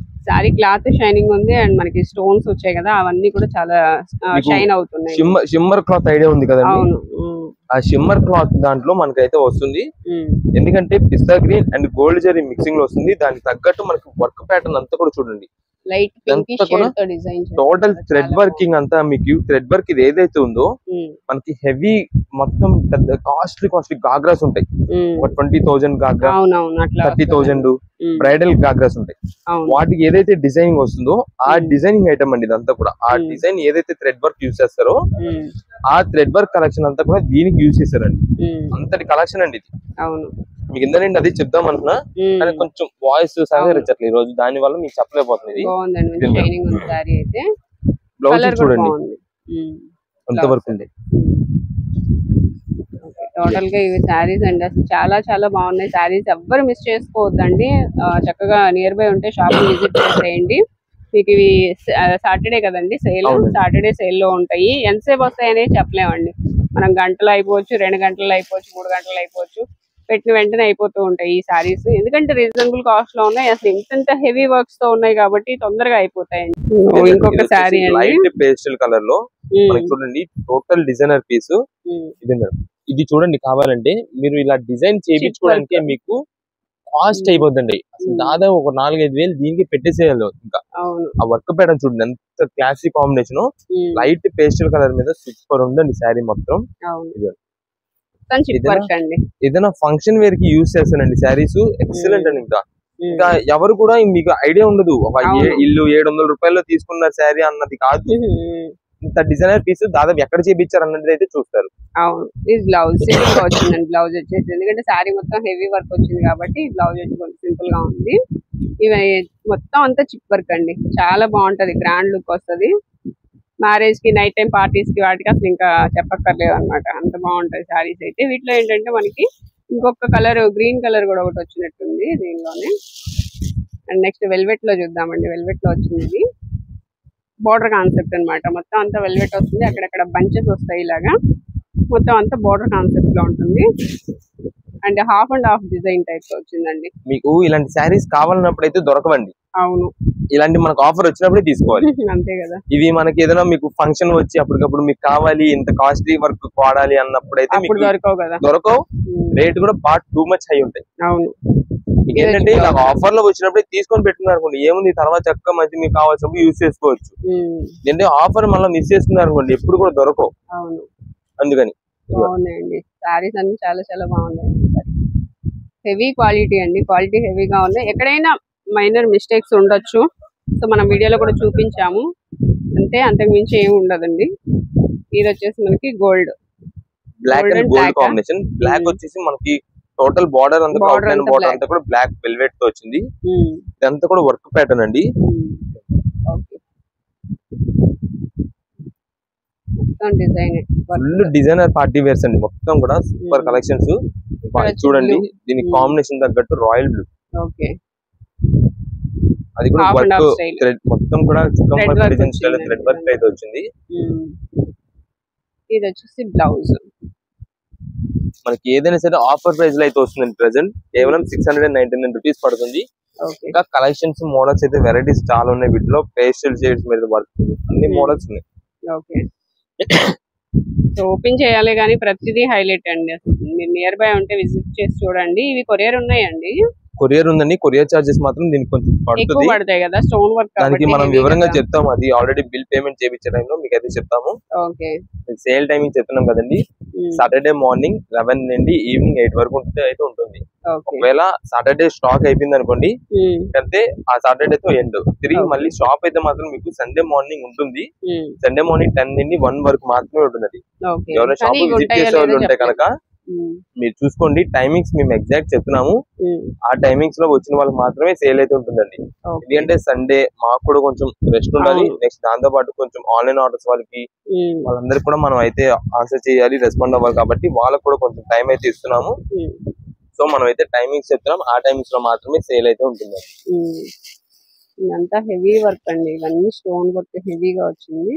సారీ క్లాత్ షైనింగ్ ఉంది అండ్ మనకి స్టోన్స్ వచ్చాయి కదా, అవన్నీ కూడా చాలా షైన్ అవుతున్నాయి. షిమ్మర్ క్లాత్ ఐడియా ఉంది కదా. అవును ఆ షిమ్మర్ క్లాత్ దాంట్లో మనకైతే వస్తుంది. ఎందుకంటే pista green and gold zari mixing లో వస్తుంది. దానికి తగ్గట్టు మనకి వర్క్ ప్యాటర్న్ అంతా కూడా చూడండి, టోటల్ థ్రెడ్ వర్కింగ్ అంతా మీకు థ్రెడ్ వర్క్ ఇది ఏదైతే ఉందో మనకి హెవీ మొత్తం పెద్ద కాస్ట్లీ గాగ్రాస్ ఉంటాయి. ఒక 20,000 గాగ్రా, 30,000 బ్రైడల్ గాగ్రాస్ ఉంటాయి. వాటికి ఏదైతే డిజైనింగ్ వస్తుందో ఆ డిజైనింగ్ ఐటమ్ అండి ఇదంతా కూడా. ఆ డిజైన్ ఏదైతే థ్రెడ్ వర్క్ యూజ్ చేస్తారో ఆ థ్రెడ్ వర్క్ కలెక్షన్ అంతా కూడా దీనికి యూజ్ చేస్తారండి. అంతటి కలెక్షన్ అండి ఇది. మీకు ఇందరండి అది చెప్దాం అనుకున్నా కానీ కొంచెం వాయిస్ సహకరించట్లేదు ఈ రోజు, దాని వల్ల మీకు చెప్పలేకపోతుంది. బ్లౌజ్ చూడండి ఎంత వరకు ఉంది. టోటల్ గా ఇవి శారీస్ అండి, అసలు చాలా చాలా బాగున్నాయి శారీస్. ఎవ్వరు మిస్ చేసుకోవద్దండి. చక్కగా నియర్ బై ఉంటే షాప్ విజిట్ చేసేయండి. మీకు ఇవి సాటర్డే కదండి సేల్, సాటర్డే సేల్ లో ఉంటాయి. ఎంతసేపు వస్తాయనేది చెప్పలేమండి. మనం గంటలు అయిపోవచ్చు, 2 గంటలు అయిపోవచ్చు, 3 గంటలు అయిపోవచ్చు, పెట్టిన వెంటనే అయిపోతూ ఉంటాయి ఈ సారీస్. ఎందుకంటే రీజనబుల్ కాస్ట్ లో ఉన్నాయి, అసలు ఇంత హెవీ వర్క్స్ తో ఉన్నాయి కాబట్టి తొందరగా అయిపోతాయండి. ఇంకొక శారీ లైట్ పేస్టల్ కలర్ లో చూడండి, టోటల్ డిజైనర్ పీస్ ఇది మేడం. ఇది చూడండి, కావాలంటే మీరు ఇలా డిజైన్ చేయించుకోవడానికి మీకు కాస్ట్ అయిపోద్దండి. అసలు దాదాపు ఒక 4-5 వేలు దీనికి పెట్టేసేయాలి. ఇంకా ఆ వర్క్ ప్యాటర్న్ చూడండి ఎంత classic combination, light pastel colour మీద సూపర్ ఉందండి శారీ మొత్తం. ఏదైనా ఫంక్షన్ వేర్ కి యూజ్ చేస్తానండి శారీస్, ఎక్సలెంట్ అండి. ఇంకా ఎవరు కూడా మీకు ఐడియా ఉండదు ఇల్లు 700 రూపాయల్లో తీసుకున్న శారీ అన్నది కాదు. ఇంత డిజైనర్ పీస్ దాదాపు ఎక్కడ చేయించారు అన్నది అయితే చూస్తారు. అవును ఇది బ్లౌజ్ సింపుల్ గా వచ్చిందండి. బ్లౌజ్ వచ్చేసి ఎందుకంటే శారీ మొత్తం హెవీ వర్క్ వచ్చింది కాబట్టి బ్లౌజ్ వచ్చి కొంచెం సింపుల్ గా ఉంది. ఇవి మొత్తం అంతా చిప్ వర్క్ అండి, చాలా బాగుంటది, గ్రాండ్ లుక్ వస్తుంది. మ్యారేజ్ కి, నైట్ టైం పార్టీస్ కి వాటికి అసలు ఇంకా చెప్పక్కర్లేదు అనమాట, అంత బాగుంటది శారీస్ అయితే. వీటిలో ఏంటంటే మనకి ఇంకొక కలర్, గ్రీన్ కలర్ కూడా ఒకటి వచ్చినట్టుంది దీనిలోనే. అండ్ నెక్స్ట్ వెల్వెట్ లో చూద్దామండి. వెల్వెట్ లో వచ్చింది బోర్డర్ కాన్సెప్ట్ అనమాట. మొత్తం అంతా వెల్వెట్ వస్తుంది, అక్కడక్కడ బంచెస్ వస్తాయి ఇలాగా. మొత్తం అంతా బోర్డర్ కాన్సెప్ట్ లో ఉంటుంది and half and half design type లో వచ్చిందండి. మీకు ఇలాంటి శారీస్ కావాలన్నప్పుడు అయితే దొరకవండి. అవును ఇలాంటి మనకు ఆఫర్ వచ్చినప్పుడే తీసుకోవాలి. అంతే కదా. ఇవి మనకి ఏదైనా మీకు ఫంక్షన్ వచ్చి అప్పటికప్పుడు మీకు కావాలి, ఇంత కాస్ట్లీ వర్క్ వాడాలి అన్నప్పుడు అయితే దొరకవు కదా, దొరకవు. రేట్ కూడా బాగా టూ మచ్ హై ఉంటాయి. అవును మీకు ఏంటంటే ఇలా ఆఫర్ లో వచ్చినప్పుడు తీసుకొని పెట్టుకున్నారు అనుకోండి, ఏముంది తర్వాత చక్కగా మంచి మీకు కావాల్సినప్పుడు యూజ్ చేసుకోవచ్చు. ఏంటంటే ఆఫర్ మళ్ళీ మిస్ చేసుకున్నారు అనుకోండి ఎప్పుడు కూడా దొరకవు. అందుకని బాగున్నాయండి సారీస్ అన్ని చాలా చాలా బాగున్నాయండి. హెవీ క్వాలిటీ అండి, క్వాలిటీ హెవీగా ఉన్నాయి. ఎక్కడైనా మైనర్ మిస్టేక్స్ ఉండొచ్చు, సో మనం వీడియోలో కూడా చూపించాము అంతే, అంతకు మించి ఏమి ఉండదండి. ఇది వచ్చేసి మనకి gold, black and gold combination. Black వచ్చేసి మనకి టోటల్ బార్డర్ అంతా బార్డర్ అంతా కూడా బ్లాక్ వెల్వెట్ తో వచ్చింది. ఇదంతా కూడా వర్క్ ప్యాటర్న్ అండి. Design full designer party wears అండి, మొత్తం కూడా సూపర్ కలెక్షన్స్. చూడండి దీనికి కాంబినేషన్ తగ్గట్టు రాయల్ బ్లూ, అది కూడా వర్క్ థ్రెడ్ మొత్తం కూడా డిజైన్ స్టైల్ థ్రెడ్ వర్క్ అయితే వచ్చింది. ఇది వచ్చేసి బ్లౌజ్. మనకి ఏదైనా సరే ఆఫర్ ప్రైస్ లో అయితే వస్తుంది. ప్రెసెంట్ కేవలం 699 రూపీస్ పడుతుంది. ఇంకా కలెక్షన్స్ మోడల్స్ అయితే వెరైటీస్ చాలా ఉన్నాయి. వీటిలో పేస్టల్ షేడ్స్ మీద వర్క్ అన్ని మోడల్స్ ఉన్నాయి. ఓపెన్ చేయాలి కానీ ప్రతిదీ హైలైట్ అండి. మీరు నియర్ బై ఉంటే విజిట్ చేసి చూడండి. ఇవి కొరియర్ ఉన్నాయండి? కొరియర్ ఉందండి. కొరియర్ చార్జెస్ మాత్రం దీనికి కొంచెం పడతాయి కదా, స్టోన్ వర్క్. దానికి మనం వివరంగా చెప్తాము. అది ఆల్రెడీ బిల్ పేమెంట్ చేయించే టైంలో మీకు అయితే చెప్తాము. సేల్ టైమింగ్ చెప్తున్నాం కదండి, సాటర్డే మార్నింగ్ 11 నుండి ఈవినింగ్ 8 వరకు అయితే ఉంటుంది. ఒకవేళ సాటర్డే స్టాక్ అయిపోయింది అనుకోండి అంటే ఆ సాటర్డే తో ఎండ్. తిరిగి మళ్ళీ షాప్ అయితే మాత్రం మీకు సండే మార్నింగ్ ఉంటుంది. సండే మార్నింగ్ 10 నుండి 1 వరకు మాత్రమే ఉంటుంది. ఎవరైనా షాప్ విజిట్ చేసే వాళ్ళు ఉంటే కనుక మీరు చూసుకోండి. టైమింగ్స్ మేము ఎగ్జాక్ట్ చెప్తున్నాము. ఆ టైమింగ్స్ లో వచ్చిన వాళ్ళకి మాత్రమే సేల్ అయితే ఉంటుందండి. ఎందుకంటే సండే మాకు కూడా కొంచెం రెస్ట్ ఉండాలి. నెక్స్ట్ దాంతో పాటు కొంచెం ఆన్లైన్ ఆర్డర్స్ వాళ్ళందరికి కూడా మనం అయితే ఆన్సర్ చేయాలి, రెస్పాండ్ అవ్వాలి. కాబట్టి వాళ్ళకి కూడా కొంచెం టైం అయితే ఇస్తున్నాము. సో మనం అయితే టైమింగ్స్ చెప్తున్నాం, ఆ టైమింగ్స్ లో మాత్రమే సేల్ అయితే ఉంటుంది. ఇదంతా హెవీ వర్క్ అండి, ఇవన్నీ స్టోన్ వర్క్ హెవీగా వచ్చింది.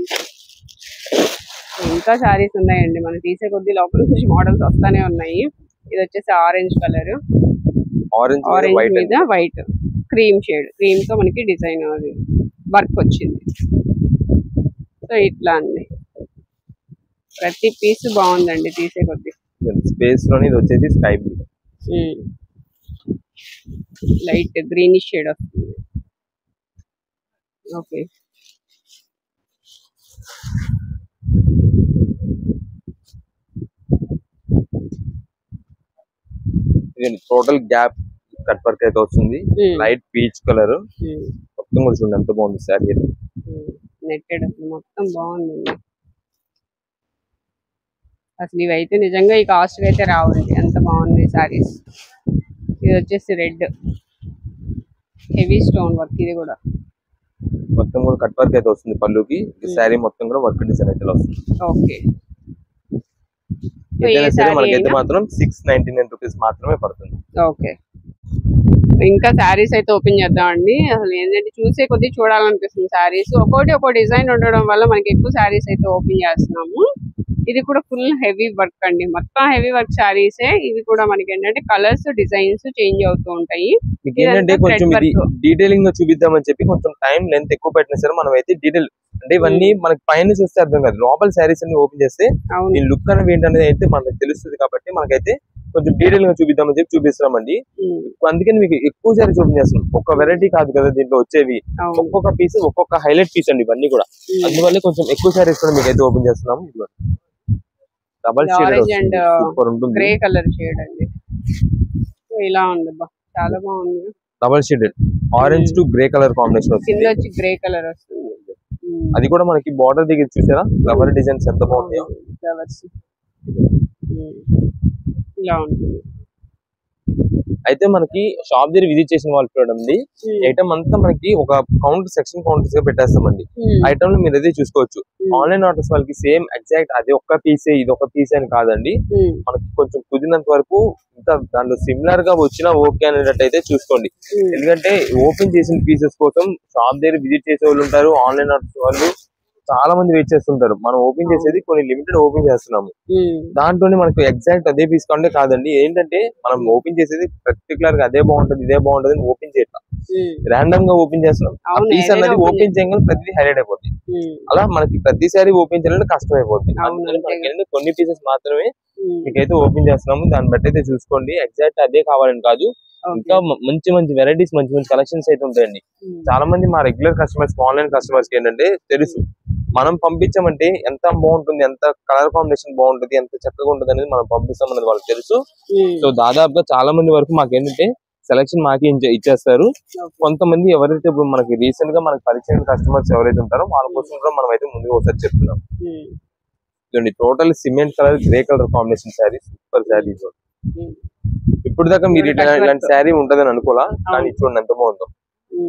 ఇంకా శారీస్ ఉన్నాయండి, మనం తీసే కొద్ది లోపల నుంచి మోడల్స్ వస్తానే ఉన్నాయి. ఇది వచ్చేసి ఆరెంజ్ కలర్, ఆరెంజ్ మీద వైట్ క్రీమ్ షేడ్, క్రీమ్ తో మనకి డిజైన్ అది వర్క్ వచ్చింది. సో ఇట్లా అండి, ప్రతి పీస్ బాగుందండి తీసే కొద్ది. స్పేస్ లోని ఇది వచ్చేసి sky blue, light greenish shade వస్తుంది. Okay, total gap cut work అయితే వస్తుంది. లైట్ పీచ్ కలర్ మొత్తం కూడా చూడండి ఎంత బాగుంది సారీ. నెట్టెడ్ అసలు మొత్తం బాగుందండి. అసలు ఇవైతే నిజంగా ఈ కాస్ట్ అయితే రావండి, ఎంత బాగున్నాయి సారీస్. ఇది వచ్చేసి రెడ్ హెవీ స్టోన్ వర్క్, ఇది కూడా మొత్తం కూడా కట్ వర్క్ అయితే వస్తుంది పళ్ళుకి. శారీ మొత్తం కూడా వర్క్ డిజైన్ అయితే వస్తుంది. ఓకే, మనకైతే మాత్రం 699 రూపీస్ మాత్రమే పడుతుంది. ఓకే, ఇంకా శారీస్ అయితే ఓపెన్ చేద్దామండి. అసలు ఏంటంటే చూసే కొద్ది చూడాలనిపిస్తుంది శారీస్. ఒక్కోటి ఒక్కో డిజైన్ ఉండడం వల్ల మనకి ఎక్కువ శారీస్ అయితే ఓపెన్ చేస్తున్నాము. ఇది కూడా ఫుల్ హెవీ వర్క్ అండి, మొత్తం హెవీ వర్క్ శారీసే. ఇవి కూడా మనకి ఏంటంటే కలర్స్ డిజైన్స్ చేంజ్ అవుతూ ఉంటాయి. మీకు ఏంటంటే కొంచెం ఇది డీటెయిలింగ్ గా చూపిద్దామని చెప్పి కొంచెం టైం లెంత్ ఎక్కువ పెట్టినా సరే మనం అయితే డీటెయిల్ అంటే ఇవన్నీ మనకి పైన చూస్తే అర్థం కాదు, లోపల శారీస్ అన్ని ఓపెన్ చేస్తే ఈ లుక్ అనేది ఏంటనేది అయితే మనకు తెలుస్తుంది. కాబట్టి మనకైతే కొంచెం డీటెయిల్ గా చూపిద్దామని చెప్పి చూపిస్తున్నామండి. అందుకని మీకు ఎక్కువ సారీ ఓపెన్ చేస్తున్నాం. ఒక్క వెరైటీ కాదు కదా దీంట్లో వచ్చేవి, ఒక్కొక్క పీస్ ఒక్కొక్క హైలైట్ పీస్ అండి ఇవన్నీ కూడా. అందువల్ల కొంచెం ఎక్కువ సారీస్ కూడా మీకు అయితే ఓపెన్ చేస్తున్నాము. డబల్ షేడ్ సూపర్ ఉంటుంది, గ్రే కలర్ షేడ్ అండి. ఇలా ఉంది, చాలా బాగుంది. Double shaded orange to grey colour combination వస్తుంది. కింద వచ్చి గ్రే కలర్ వస్తుంది. అది కూడా మనకి బార్డర్ దగ్గర చూసారా ఫ్లవర్ డిజైన్స్ ఎంత బాగుంది. ఫ్లవర్స్ ఇలా ఉంటుంది. అయితే మనకి షాప్ దగ్గర విజిట్ చేసిన వాళ్ళు చూడండి, ఐటమ్ అంతా మనకి ఒక కౌంటర్ సెక్షన్ కౌంటర్స్ గా పెట్టేస్తామండి. ఐటమ్ లో మీరు అదే చూసుకోవచ్చు. ఆన్లైన్ ఆర్డర్స్ వాళ్ళకి సేమ్ ఎగ్జాక్ట్ అదే ఒక్క పీసే ఇది ఒక పీసే అని కాదండి, మనకి కొంచెం కుదిరినంత వరకు ఇంకా దాంట్లో సిమిలర్ గా వచ్చినా ఓకే అనేటట్టు అయితే చూసుకోండి. ఎందుకంటే ఓపెన్ చేసిన పీసెస్ కోసం షాప్ దగ్గర విజిట్ చేసే వాళ్ళు ఉంటారు, ఆన్లైన్ ఆర్డర్స్ వాళ్ళు చాలా మంది వెయిట్ చేస్తుంటారు. మనం ఓపెన్ చేసేది కొన్ని లిమిటెడ్ ఓపెన్ చేస్తున్నాము. దాంట్లోనే మనకు ఎగ్జాక్ట్ అదే పీస్ కంటే కాదండి, ఏంటంటే మనం ఓపెన్ చేసేది పర్టికులర్ గా అదే బాగుంటది ఇదే బాగుంటది అని ఓపెన్ చేయట్లా, ర్యాండమ్ గా ఓపెన్ చేస్తున్నాం. ఆ పీస్ అన్నది ఓపెన్ చేయగానే ప్రతిదీ హైలైట్ అయిపోతుంది. అలా మనకి ప్రతిసారి ఓపెన్ చేయాలంటే కష్టం అయిపోతుంది. మనకి కొన్ని పీసెస్ మాత్రమే మీకైతే ఓపెన్ చేస్తున్నాము. దాన్ని బట్టి అయితే చూసుకోండి, ఎగ్జాక్ట్ అదే కావాలని కాదు. ఇంకా మంచి మంచి వెరైటీస్, మంచి మంచి కలెక్షన్స్ అయితే ఉంటాయండి. చాలా మంది మా రెగ్యులర్ కస్టమర్స్, ఆన్లైన్ కస్టమర్స్ కి ఏంటంటే తెలుసు మనం పంపించామంటే ఎంత బాగుంటుంది, ఎంత కలర్ కాంబినేషన్ బాగుంటుంది, ఎంత చక్కగా ఉంటుంది అనేది మనం పంపిస్తాం అనేది వాళ్ళకి తెలుసు. సో దాదాపుగా చాలా మంది వరకు మాకేంటంటే సెలక్షన్ మాకే ఇచ్చేస్తారు. కొంతమంది ఎవరైతే ఇప్పుడు మనకి రీసెంట్ గా మనకి పరిచయం కస్టమర్స్ ఎవరైతే ఉంటారో వాళ్ళ కోసం కూడా మనం అయితే ముందుగా ఒకసారి చెప్తున్నాం. చూడండి total cement colour, grey colour combination sari, super sari. ఇప్పుడు దాకా మీరు ఇలాంటి శారీ ఉంటదని అనుకోలా, కానీ చూడండి ఎంత బాగుందో.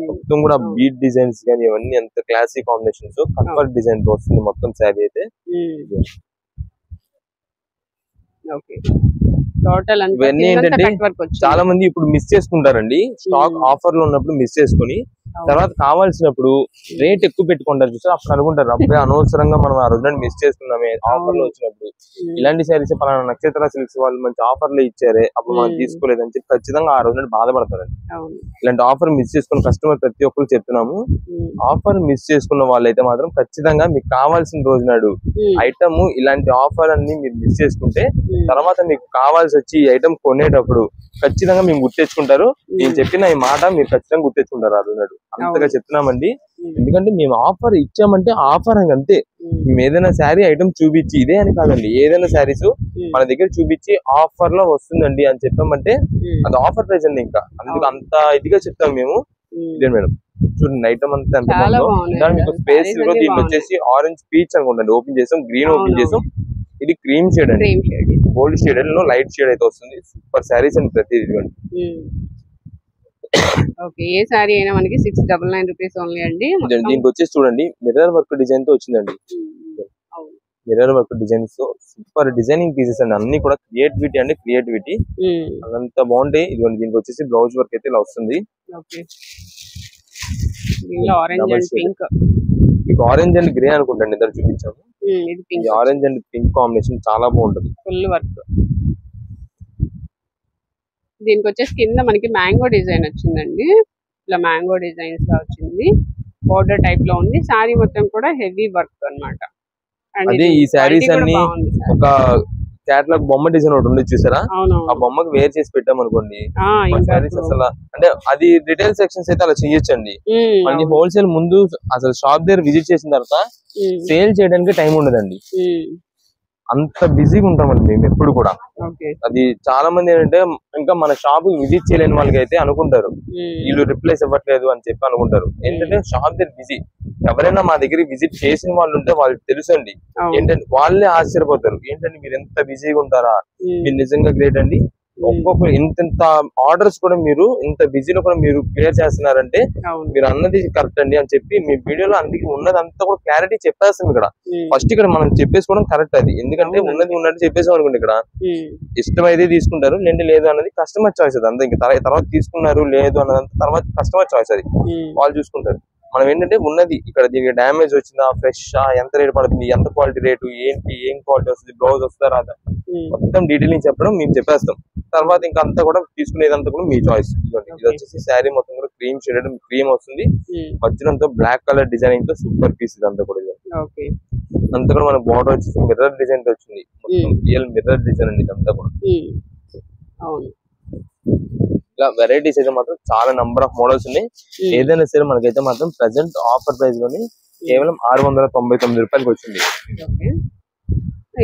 మొత్తం కూడా బీట్ డిజైన్స్ కానీ ఇవన్నీ ఎంత క్లాసిక్ కాంబినేషన్స్, కంఫర్ట్ డిజైన్ తో వస్తుంది మొత్తం శారీ అయితే. ఇవన్నీ ఏంటంటే చాలా మంది ఇప్పుడు మిస్ చేసుకుంటారండి, స్టాక్ ఆఫర్ లో ఉన్నప్పుడు మిస్ చేసుకుని తర్వాత కావాల్సినప్పుడు రేట్ ఎక్కువ పెట్టుకుంటారు చూసారు. అప్పుడు అనుకుంటారు అబ్బాయి అనవసరంగా మనం ఆ రోజు మిస్ చేసుకున్నామే ఆఫర్ లో వచ్చినప్పుడు. ఇలాంటి శారీస్ పలానా నక్షత్ర సిల్క్స్ వాళ్ళు మంచి ఆఫర్ లో ఇచ్చారే అప్పుడు మనం తీసుకోలేదని చెప్పి ఖచ్చితంగా ఆ రోజు బాధపడతారండి. ఇలాంటి ఆఫర్ మిస్ చేసుకున్న కస్టమర్ ప్రతి ఒక్కరు చెప్తున్నాము, ఆఫర్ మిస్ చేసుకున్న వాళ్ళైతే మాత్రం ఖచ్చితంగా మీకు కావాల్సిన రోజు నాడు ఐటమ్ ఇలాంటి ఆఫర్ అన్ని మీరు మిస్ చేసుకుంటే తర్వాత మీకు కావాల్సి వచ్చి ఈ ఐటమ్ కొనేటప్పుడు ఖచ్చితంగా మేము గుర్తెచ్చుకుంటారు. నేను చెప్పిన ఈ మాట మీరు ఖచ్చితంగా గుర్తెచ్చుకుంటారు ఆ రోజు నాడు. అంతగా చెప్తున్నామండి. ఎందుకంటే మేము ఆఫర్ ఇచ్చామంటే ఆఫర్ అంతే. మేము ఏదైనా శారీ ఐటమ్ చూపించి ఇదే అని కాదండి, ఏదైనా శారీస్ మన దగ్గర చూపించి ఆఫర్ లో వస్తుందండి అని చెప్పామంటే అది ఆఫర్ ప్రైస్ అండి. ఇంకా అందుకు అంత ఇదిగా చెప్తాం మేము. ఇదే మేడం చూడండి ఐటమ్ అంతా ఎంత బాగుందో. మీకు స్పేస్ దీంట్లో వచ్చేసి ఆరెంజ్ పీచ్ అనుకుంటండి ఓపెన్ చేసాం, గ్రీన్ ఓపెన్ చేసాం. ఇది క్రీమ్ షేడ్ అండి, గోల్డ్ షేడ్ లో లైట్ షేడ్ అయితే వస్తుంది. సూపర్ శారీస్ అండి ప్రతి ఇదిగోండి. ఓకే, ఏ సారీ అయినా మనకి 699 రూపీస్ ఓన్లీ అండి. దీనికి వచ్చేసి చూడండి మిర్రర్ వర్క్ డిజైన్ తో వచ్చిందండి. మిర్రర్ వర్క్ డిజైన్స్ తో సూపర్ డిజైనింగ్ పీసెస్ అండి, అన్ని కూడా క్రియేటివిటీ అండి, క్రియేటివిటీ అంత బాగుంటాయి. ఇదిగోండి దీనికి వచ్చేసి బ్లౌజ్ వర్క్ అయితే ఇలా వస్తుంది. మీకు ఆరెంజ్ అండ్ గ్రే అనుకుంటండి ఇద్దరు చూపించాము. ఆరెంజ్ అండ్ పింక్ కాంబినేషన్ చాలా బాగుంటుంది. Full work. దీనికి వచ్చేసి కింద మనకి మ్యాంగో డిజైన్ వచ్చిందండి, ఇలా మ్యాంగో డిజైన్స్ గా వచ్చింది, బోర్డర్ టైప్ లో ఉంది. సారీ మొత్తం కూడా హెవీ వర్క్ అన్నమాట. అదే ఈ సారీస్ అన్ని ఒక క్యాటలాగ్ బొమ్మ డిజైన్ ఒకటి ఉంది చూసారా, ఆ బొమ్మకి వేర్ చేసి పెట్టాం అనుకోండి సారీస్ అసలు అంటే అది రిటైల్ సెక్షన్స్ అయితే అలా చేయొచ్చండి. మళ్ళీ హోల్సేల్ ముందు అసలు షాప్ దగ్గర విజిట్ చేసిన తర్వాత సేల్ చేయడానికి టైం ఉండదండి, అంత బిజీగా ఉంటామండి మేము ఎప్పుడు కూడా. అది చాలా మంది ఏంటంటే ఇంకా మన షాప్ విజిట్ చేయలేని వాళ్ళకి అయితే అనుకుంటారు వీళ్ళు రిప్లేస్ ఇవ్వట్లేదు అని చెప్పి అనుకుంటారు. ఏంటంటే షాప్ దగ్గర బిజీ. ఎవరైనా మా దగ్గర విజిట్ చేసిన వాళ్ళు ఉంటే వాళ్ళకి తెలుసు అండి, ఏంటంటే వాళ్ళే ఆశ్చర్యపోతారు ఏంటంటే మీరు ఎంత బిజీగా ఉంటారా, మీరు నిజంగా గ్రేట్ అండి. ఒక్కొక్క ఇంత ఆర్డర్స్ కూడా మీరు ఇంత బిజీలో కూడా మీరు క్లియర్ చేస్తున్నారంటే మీరు అన్నది కరెక్ట్ అండి అని చెప్పి మీ వీడియోలో అందుకే ఉన్నదంతా కూడా క్లారిటీ చెప్పేస్తాం ఇక్కడ. ఫస్ట్ ఇక్కడ మనం చెప్పేసుకోవడం కరెక్ట్ అది, ఎందుకంటే ఉన్నది ఉన్నట్టు చెప్పేసాం అనుకోండి ఇక్కడ ఇష్టమైతే తీసుకుంటారు, లేదు అన్నది కస్టమర్ చాయిస్. అది అంతా ఇంకా తర్వాత తీసుకున్నారు లేదు అన్నదంతా తర్వాత కస్టమర్ చాయిస్, అది వాళ్ళు చూసుకుంటారు. మనం ఏంటంటే ఉన్నది ఇక్కడ దీనికి డ్యామేజ్ వచ్చిందా, ఫ్రెష్ ఎంత రేట్ పడుతుంది, ఎంత క్వాలిటీ రేటు ఏంటి, ఏం క్వాలిటీ వస్తుంది, బ్లౌజ్ వస్తుందా రాదా మొత్తం డీటెయిలింగ్ చెప్పడం మేము చెప్పేస్తాం. తర్వాత ఇంకా అంతా కూడా తీసుకునేదంతా కూడా మీ చాయిస్. ఇది వచ్చేసి శారీ మొత్తం కూడా క్రీమ్ షేడ్, క్రీమ్ వస్తుంది, మధ్యలో బ్లాక్ కలర్ డిజైనింగ్ తో సూపర్ పీస్ ఇదంతా కూడా. అంతా కూడా మన బోర్డర్ వచ్చేసి మిర్రర్ డిజైన్ తో వచ్చింది, మొత్తం రియల్ మిర్రర్ డిజైన్ అండి ఇదంతా కూడా. ఇలా వెరైటీస్ అయితే మాత్రం చాలా నంబర్ ఆఫ్ మోడల్స్ ఉన్నాయి. ఏదైనా సరే మనకైతే మాత్రం ప్రెసెంట్ ఆఫర్ ప్రైస్ లోని కేవలం 699 రూపాయలకి వచ్చింది.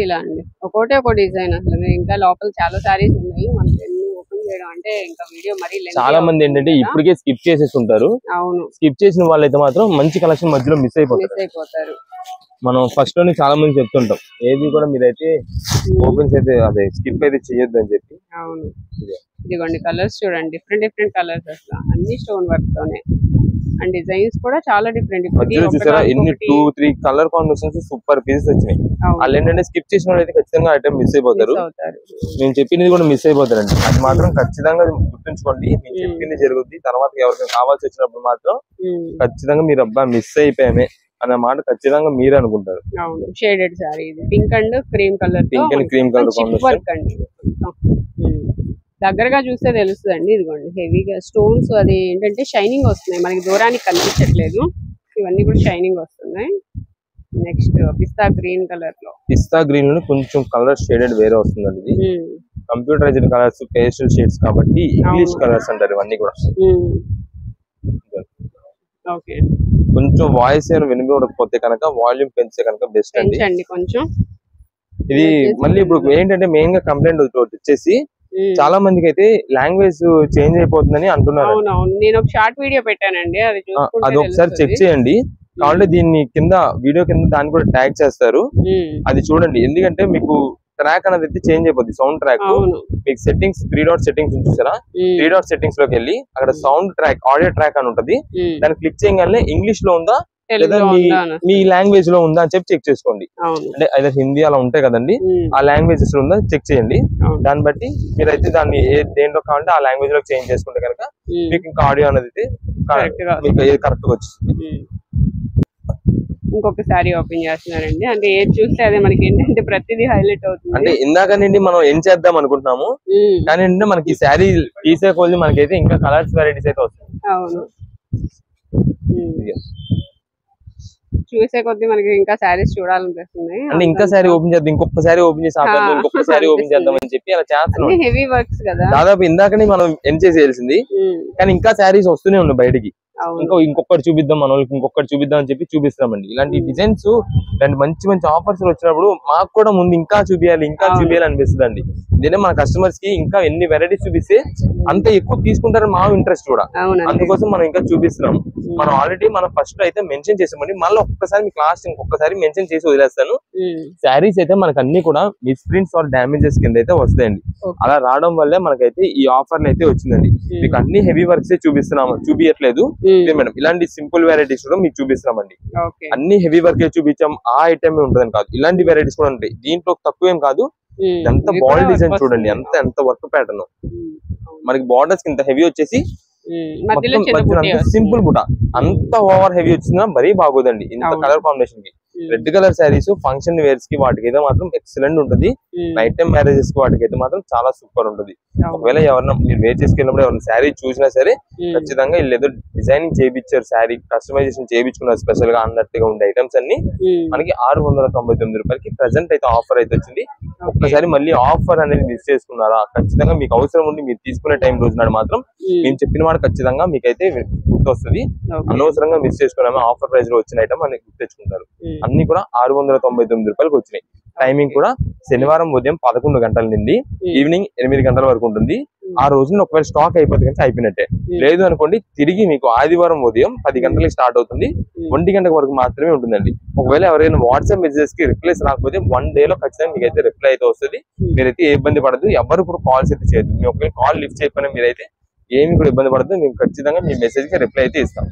ఇలా అండి ఒక్కోటే ఒక డిజైన్. అసలు ఇంకా లోపల చాలా సారీస్ ఉన్నాయి, మనకి ఓపెన్ చేయడం అంటే ఇంకా వీడియో మరీ చాలా మంది ఏంటంటే ఇప్పటికే స్కిప్ చేసేసి ఉంటారు. అవును, స్కిప్ చేసిన వాళ్ళైతే మాత్రం మంచి కలెక్షన్ మధ్యలో మిస్ అయిపోతారు. మనం ఫస్ట్ లోనే చాలా మంది చెప్తుంటాం ఏది కూడా మీరైతే ఓపెన్స్ అయితే అదే స్కిప్ అయితే చేయొద్దు అని చెప్పి. అవును, ఇదిగోండి కలర్స్ చూడండి, డిఫరెంట్ కలర్స్, అసలు అన్ని స్టోన్ వర్క్ తోనే అండ్ డిజైన్స్ కూడా చాలా డిఫరెంట్. చూసారా ఎన్ని 2-3 కలర్ కాంబినేషన్స్ సూపర్ పీసెస్ వచ్చినాయి. వాళ్ళు ఏంటంటే స్కిప్ చేసిన వాళ్ళు అయితే ఖచ్చితంగా ఐటమ్ మిస్ అయిపోతారు. నేను చెప్పింది కూడా మిస్ అయిపోతారండి, అది మాత్రం ఖచ్చితంగా గుర్తుంచుకోండి. నేను చెప్పింది జరుగుద్ది, తర్వాత ఎవరికైనా కావాల్సి వచ్చినప్పుడు మాత్రం ఖచ్చితంగా మీరు అబ్బా మిస్ అయిపోయామే అన్న మాట ఖచ్చితంగా మీరే అనుకుంటారు. అవును, షేడెడ్ సారీ ఇది, pink and cream colour, pink and cream colour combination. దగ్గరగా చూస్తే తెలుస్తుందండి. ఇదిగోండి హెవీగా స్టోన్స్, అది ఏంటంటే షైనింగ్ వస్తున్నాయి, మనకి దూరానికి కనిపించట్లేదు, ఇవన్నీ కూడా షైనింగ్ వస్తున్నాయి. నెక్స్ట్ పిస్తా గ్రీన్ కలర్ లో, పిస్తా గ్రీన్ లో కొంచెం కలర్ షేడెడ్ వేరే వస్తుందండి ఇది. కంప్యూటరైజ్డ్ కలర్స్, పేస్టల్ షేడ్స్ కాబట్టి ఇంగ్లీష్ కలర్స్ అంటారు ఇవన్నీ కూడా. ఓకే, కొంచెం వాయిస్ వినిపించకపోతే కనుక వాల్యూమ్ పెంచితే కనుక బెస్ట్ అండి కొంచెం. ఇది మళ్ళీ ఇప్పుడు ఏంటంటే మెయిన్ గా కంప్లైంట్ వచ్చేసి చాలా మందికి అయితే లాంగ్వేజ్ చేంజ్ అయిపోతుందని అంటున్నారు. నేను ఒక షార్ట్ వీడియో పెట్టానండి, అది ఒకసారి చెక్ చేయండి. కాబట్టి దీన్ని కింద వీడియో కింద దాన్ని కూడా ట్యాగ్ చేస్తారు, అది చూడండి. ఎందుకంటే మీకు ట్రాక్ అనేది అయితే చేంజ్ అయిపోద్ది, సౌండ్ ట్రాక్. మీకు సెట్టింగ్స్ 3 డాట్ సెట్టింగ్స్ చూసారా, 3 డాట్ సెట్టింగ్స్ లోకి వెళ్ళి అక్కడ సౌండ్ ట్రాక్, ఆడియో ట్రాక్ అని ఉంటది. దాన్ని క్లిక్ చేయగానే ఇంగ్లీష్ లో ఉందా లేదా మీ లాంగ్వేజ్ లో ఉందా అని చెప్పి చెక్ చేసుకోండి. అంటే అయితే హిందీ అలా ఉంటాయి కదండి, ఆ లాంగ్వేజెస్ లో ఉందా చెక్ చేయండి. దాన్ని బట్టి మీరైతే దాన్ని దేంట్లో కావాలంటే ఆ లాంగ్వేజ్ లో చేంజ్ చేసుకుంటే కనుక మీకు ఇంకా ఆడియో అనేది మీకు కరెక్ట్ గా వచ్చింది. ఇంకొక సారీ ఓపెన్ చేస్తున్నారండి, అంటే ఏది చూస్తే అదే మనకి ఏంటంటే ప్రతిదీ హైలైట్ అవుతుంది. అంటే ఇందాక నుండి మనం ఏం చేద్దాం అనుకుంటున్నాము, కానీ అంటే మనకి శారీ తీసే కొద్ది మనకైతే ఇంకా కలర్స్ వెరైటీస్ అయితే వస్తాయి. అవును, చూసే కొద్ది మనకి ఇంకా శారీస్ చూడాలనిపిస్తుంది. అంటే ఇంకా శారీ ఓపెన్ చేద్దాం, ఇంకొక శారీ ఓపెన్ చేసి ఇంకొక శారీ ఓపెన్ చేద్దాం అని చెప్పి అలా చేస్తున్నాం. హెవీ వర్క్స్ కదా, దాదాపు ఇందాకనే మనం ఎండ్ చేసేయాల్సింది, కానీ ఇంకా శారీస్ వస్తూనే ఉన్నాయి బయటికి. ఇంకొకటి చూపిద్దాం మన వాళ్ళకి, ఇంకొకటి చూపిద్దాం అని చెప్పి చూపిస్తామండి. ఇలాంటి డిజైన్స్ ఇలాంటి మంచి మంచి ఆఫర్స్ వచ్చినప్పుడు మాకు కూడా ముందు ఇంకా చూపించాలి అనిపిస్తుంది అండి. ఇదే మన కస్టమర్స్ కి ఇంకా ఎన్ని వెరైటీస్ చూపిస్తే అంత ఎక్కువ తీసుకుంటారని మా ఇంట్రెస్ట్ కూడా, అందుకోసం మనం ఇంకా చూపిస్తున్నాం. మనం ఆల్రెడీ మనం ఫస్ట్ అయితే మెన్షన్ చేసామండి, మళ్ళీ ఒక్కసారి మీకు లాస్ట్ ఇంకొకసారి మెన్షన్ చేసి వదిలేస్తాను. శారీస్ అయితే మనకు అన్ని కూడా మిస్ప్రింట్స్ ఆర్ డామేజెస్ కింద అయితే వస్తాయండి. అలా రావడం వల్లే మనకైతే ఈ ఆఫర్లు అయితే వచ్చిందండి. మీకు అన్ని హెవీ వర్క్స్ చూపించట్లేదు మేడం, ఇలాంటి సింపుల్ వెరైటీస్ కూడా మీకు చూపిస్తున్నామండి. అన్ని హెవీ వర్క్ చూపించాం, ఆ ఐటమ్ ఉంటుందని కాదు, ఇలాంటి వెరైటీస్ కూడా ఉంటాయి. దీంట్లో తక్కువేం కాదు. ఎంత బాల్ డిజైన్ చూడండి, ఎంత వర్క్ ప్యాటర్న్. మనకి బార్డర్స్ ఇంత హెవీ వచ్చేసి సింపుల్ బుట్ట, అంత ఓవర్ హెవీ వచ్చినా మరీ బాగోదండి ఇంత కలర్ కాంబినేషన్ కి. Red colour saris function wears కి వాటికి అయితే మాత్రం ఎక్సలెంట్ ఉంటుంది. నైట్ టైం మ్యారేజెస్ కి వాటికి అయితే మాత్రం చాలా సూపర్ ఉంటుంది. ఒకవేళ ఎవరన్నా మీరు వేర్ చేసుకెళ్ళినప్పుడు ఎవరైనా శారీ చూసినా సరే ఖచ్చితంగా వీళ్ళు ఏదో డిజైనింగ్ చేయించారు, శారీ కస్టమైజేషన్ చేయించుకున్నారు స్పెషల్ గా అన్నట్టుగా ఉండే ఐటమ్స్ అన్ని మనకి 699 రూపాయలకి ప్రెసెంట్ అయితే ఆఫర్ అయితే వచ్చింది. ఒక్కసారి మళ్ళీ ఆఫర్ అనేది మిస్ చేసుకున్నారా, ఖచ్చితంగా మీకు అవసరం ఉండి మీరు తీసుకునే టైం రోజు నాడు మాత్రం మేము చెప్పిన వాడు ఖచ్చితంగా మీకైతే గుర్తొస్తుంది. అనవసరంగా మిస్ చేసుకున్నాము, ఆఫర్ ప్రైస్ లో వచ్చిన ఐటమ్ అని గుర్తించుకుంటారు. అన్ని కూడా 699 రూపాయలకు వచ్చినాయి. టైమింగ్ కూడా శనివారం ఉదయం 11 గంటల నుండి ఈవినింగ్ 8 గంటల వరకు ఉంటుంది. ఆ రోజున ఒకవేళ స్టాక్ అయిపోతే కనుక అయిపోయినట్టే, లేదు అనుకోండి తిరిగి మీకు ఆదివారం ఉదయం 10 గంటలకి స్టార్ట్ అవుతుంది, 1 గంట వరకు మాత్రమే ఉంటుందండి. ఒకవేళ ఎవరైనా వాట్సాప్ మెసేజెస్ కి రిప్లైస్ రాకపోతే 1 డే లో ఖచ్చితంగా మీకు అయితే రిప్లై అయితే వస్తుంది. మీరైతే ఏ ఇబ్బంది పడదు, ఎవరు ఇప్పుడు కాల్స్ అయితే చేయదు. మీ ఒకవేళ కాల్ లిఫ్ట్ చేయకపోయినా మీరైతే ఏమి కూడా ఇబ్బంది పడదు, మేము ఖచ్చితంగా మీ మెసేజ్ కి రిప్లై అయితే ఇస్తాం.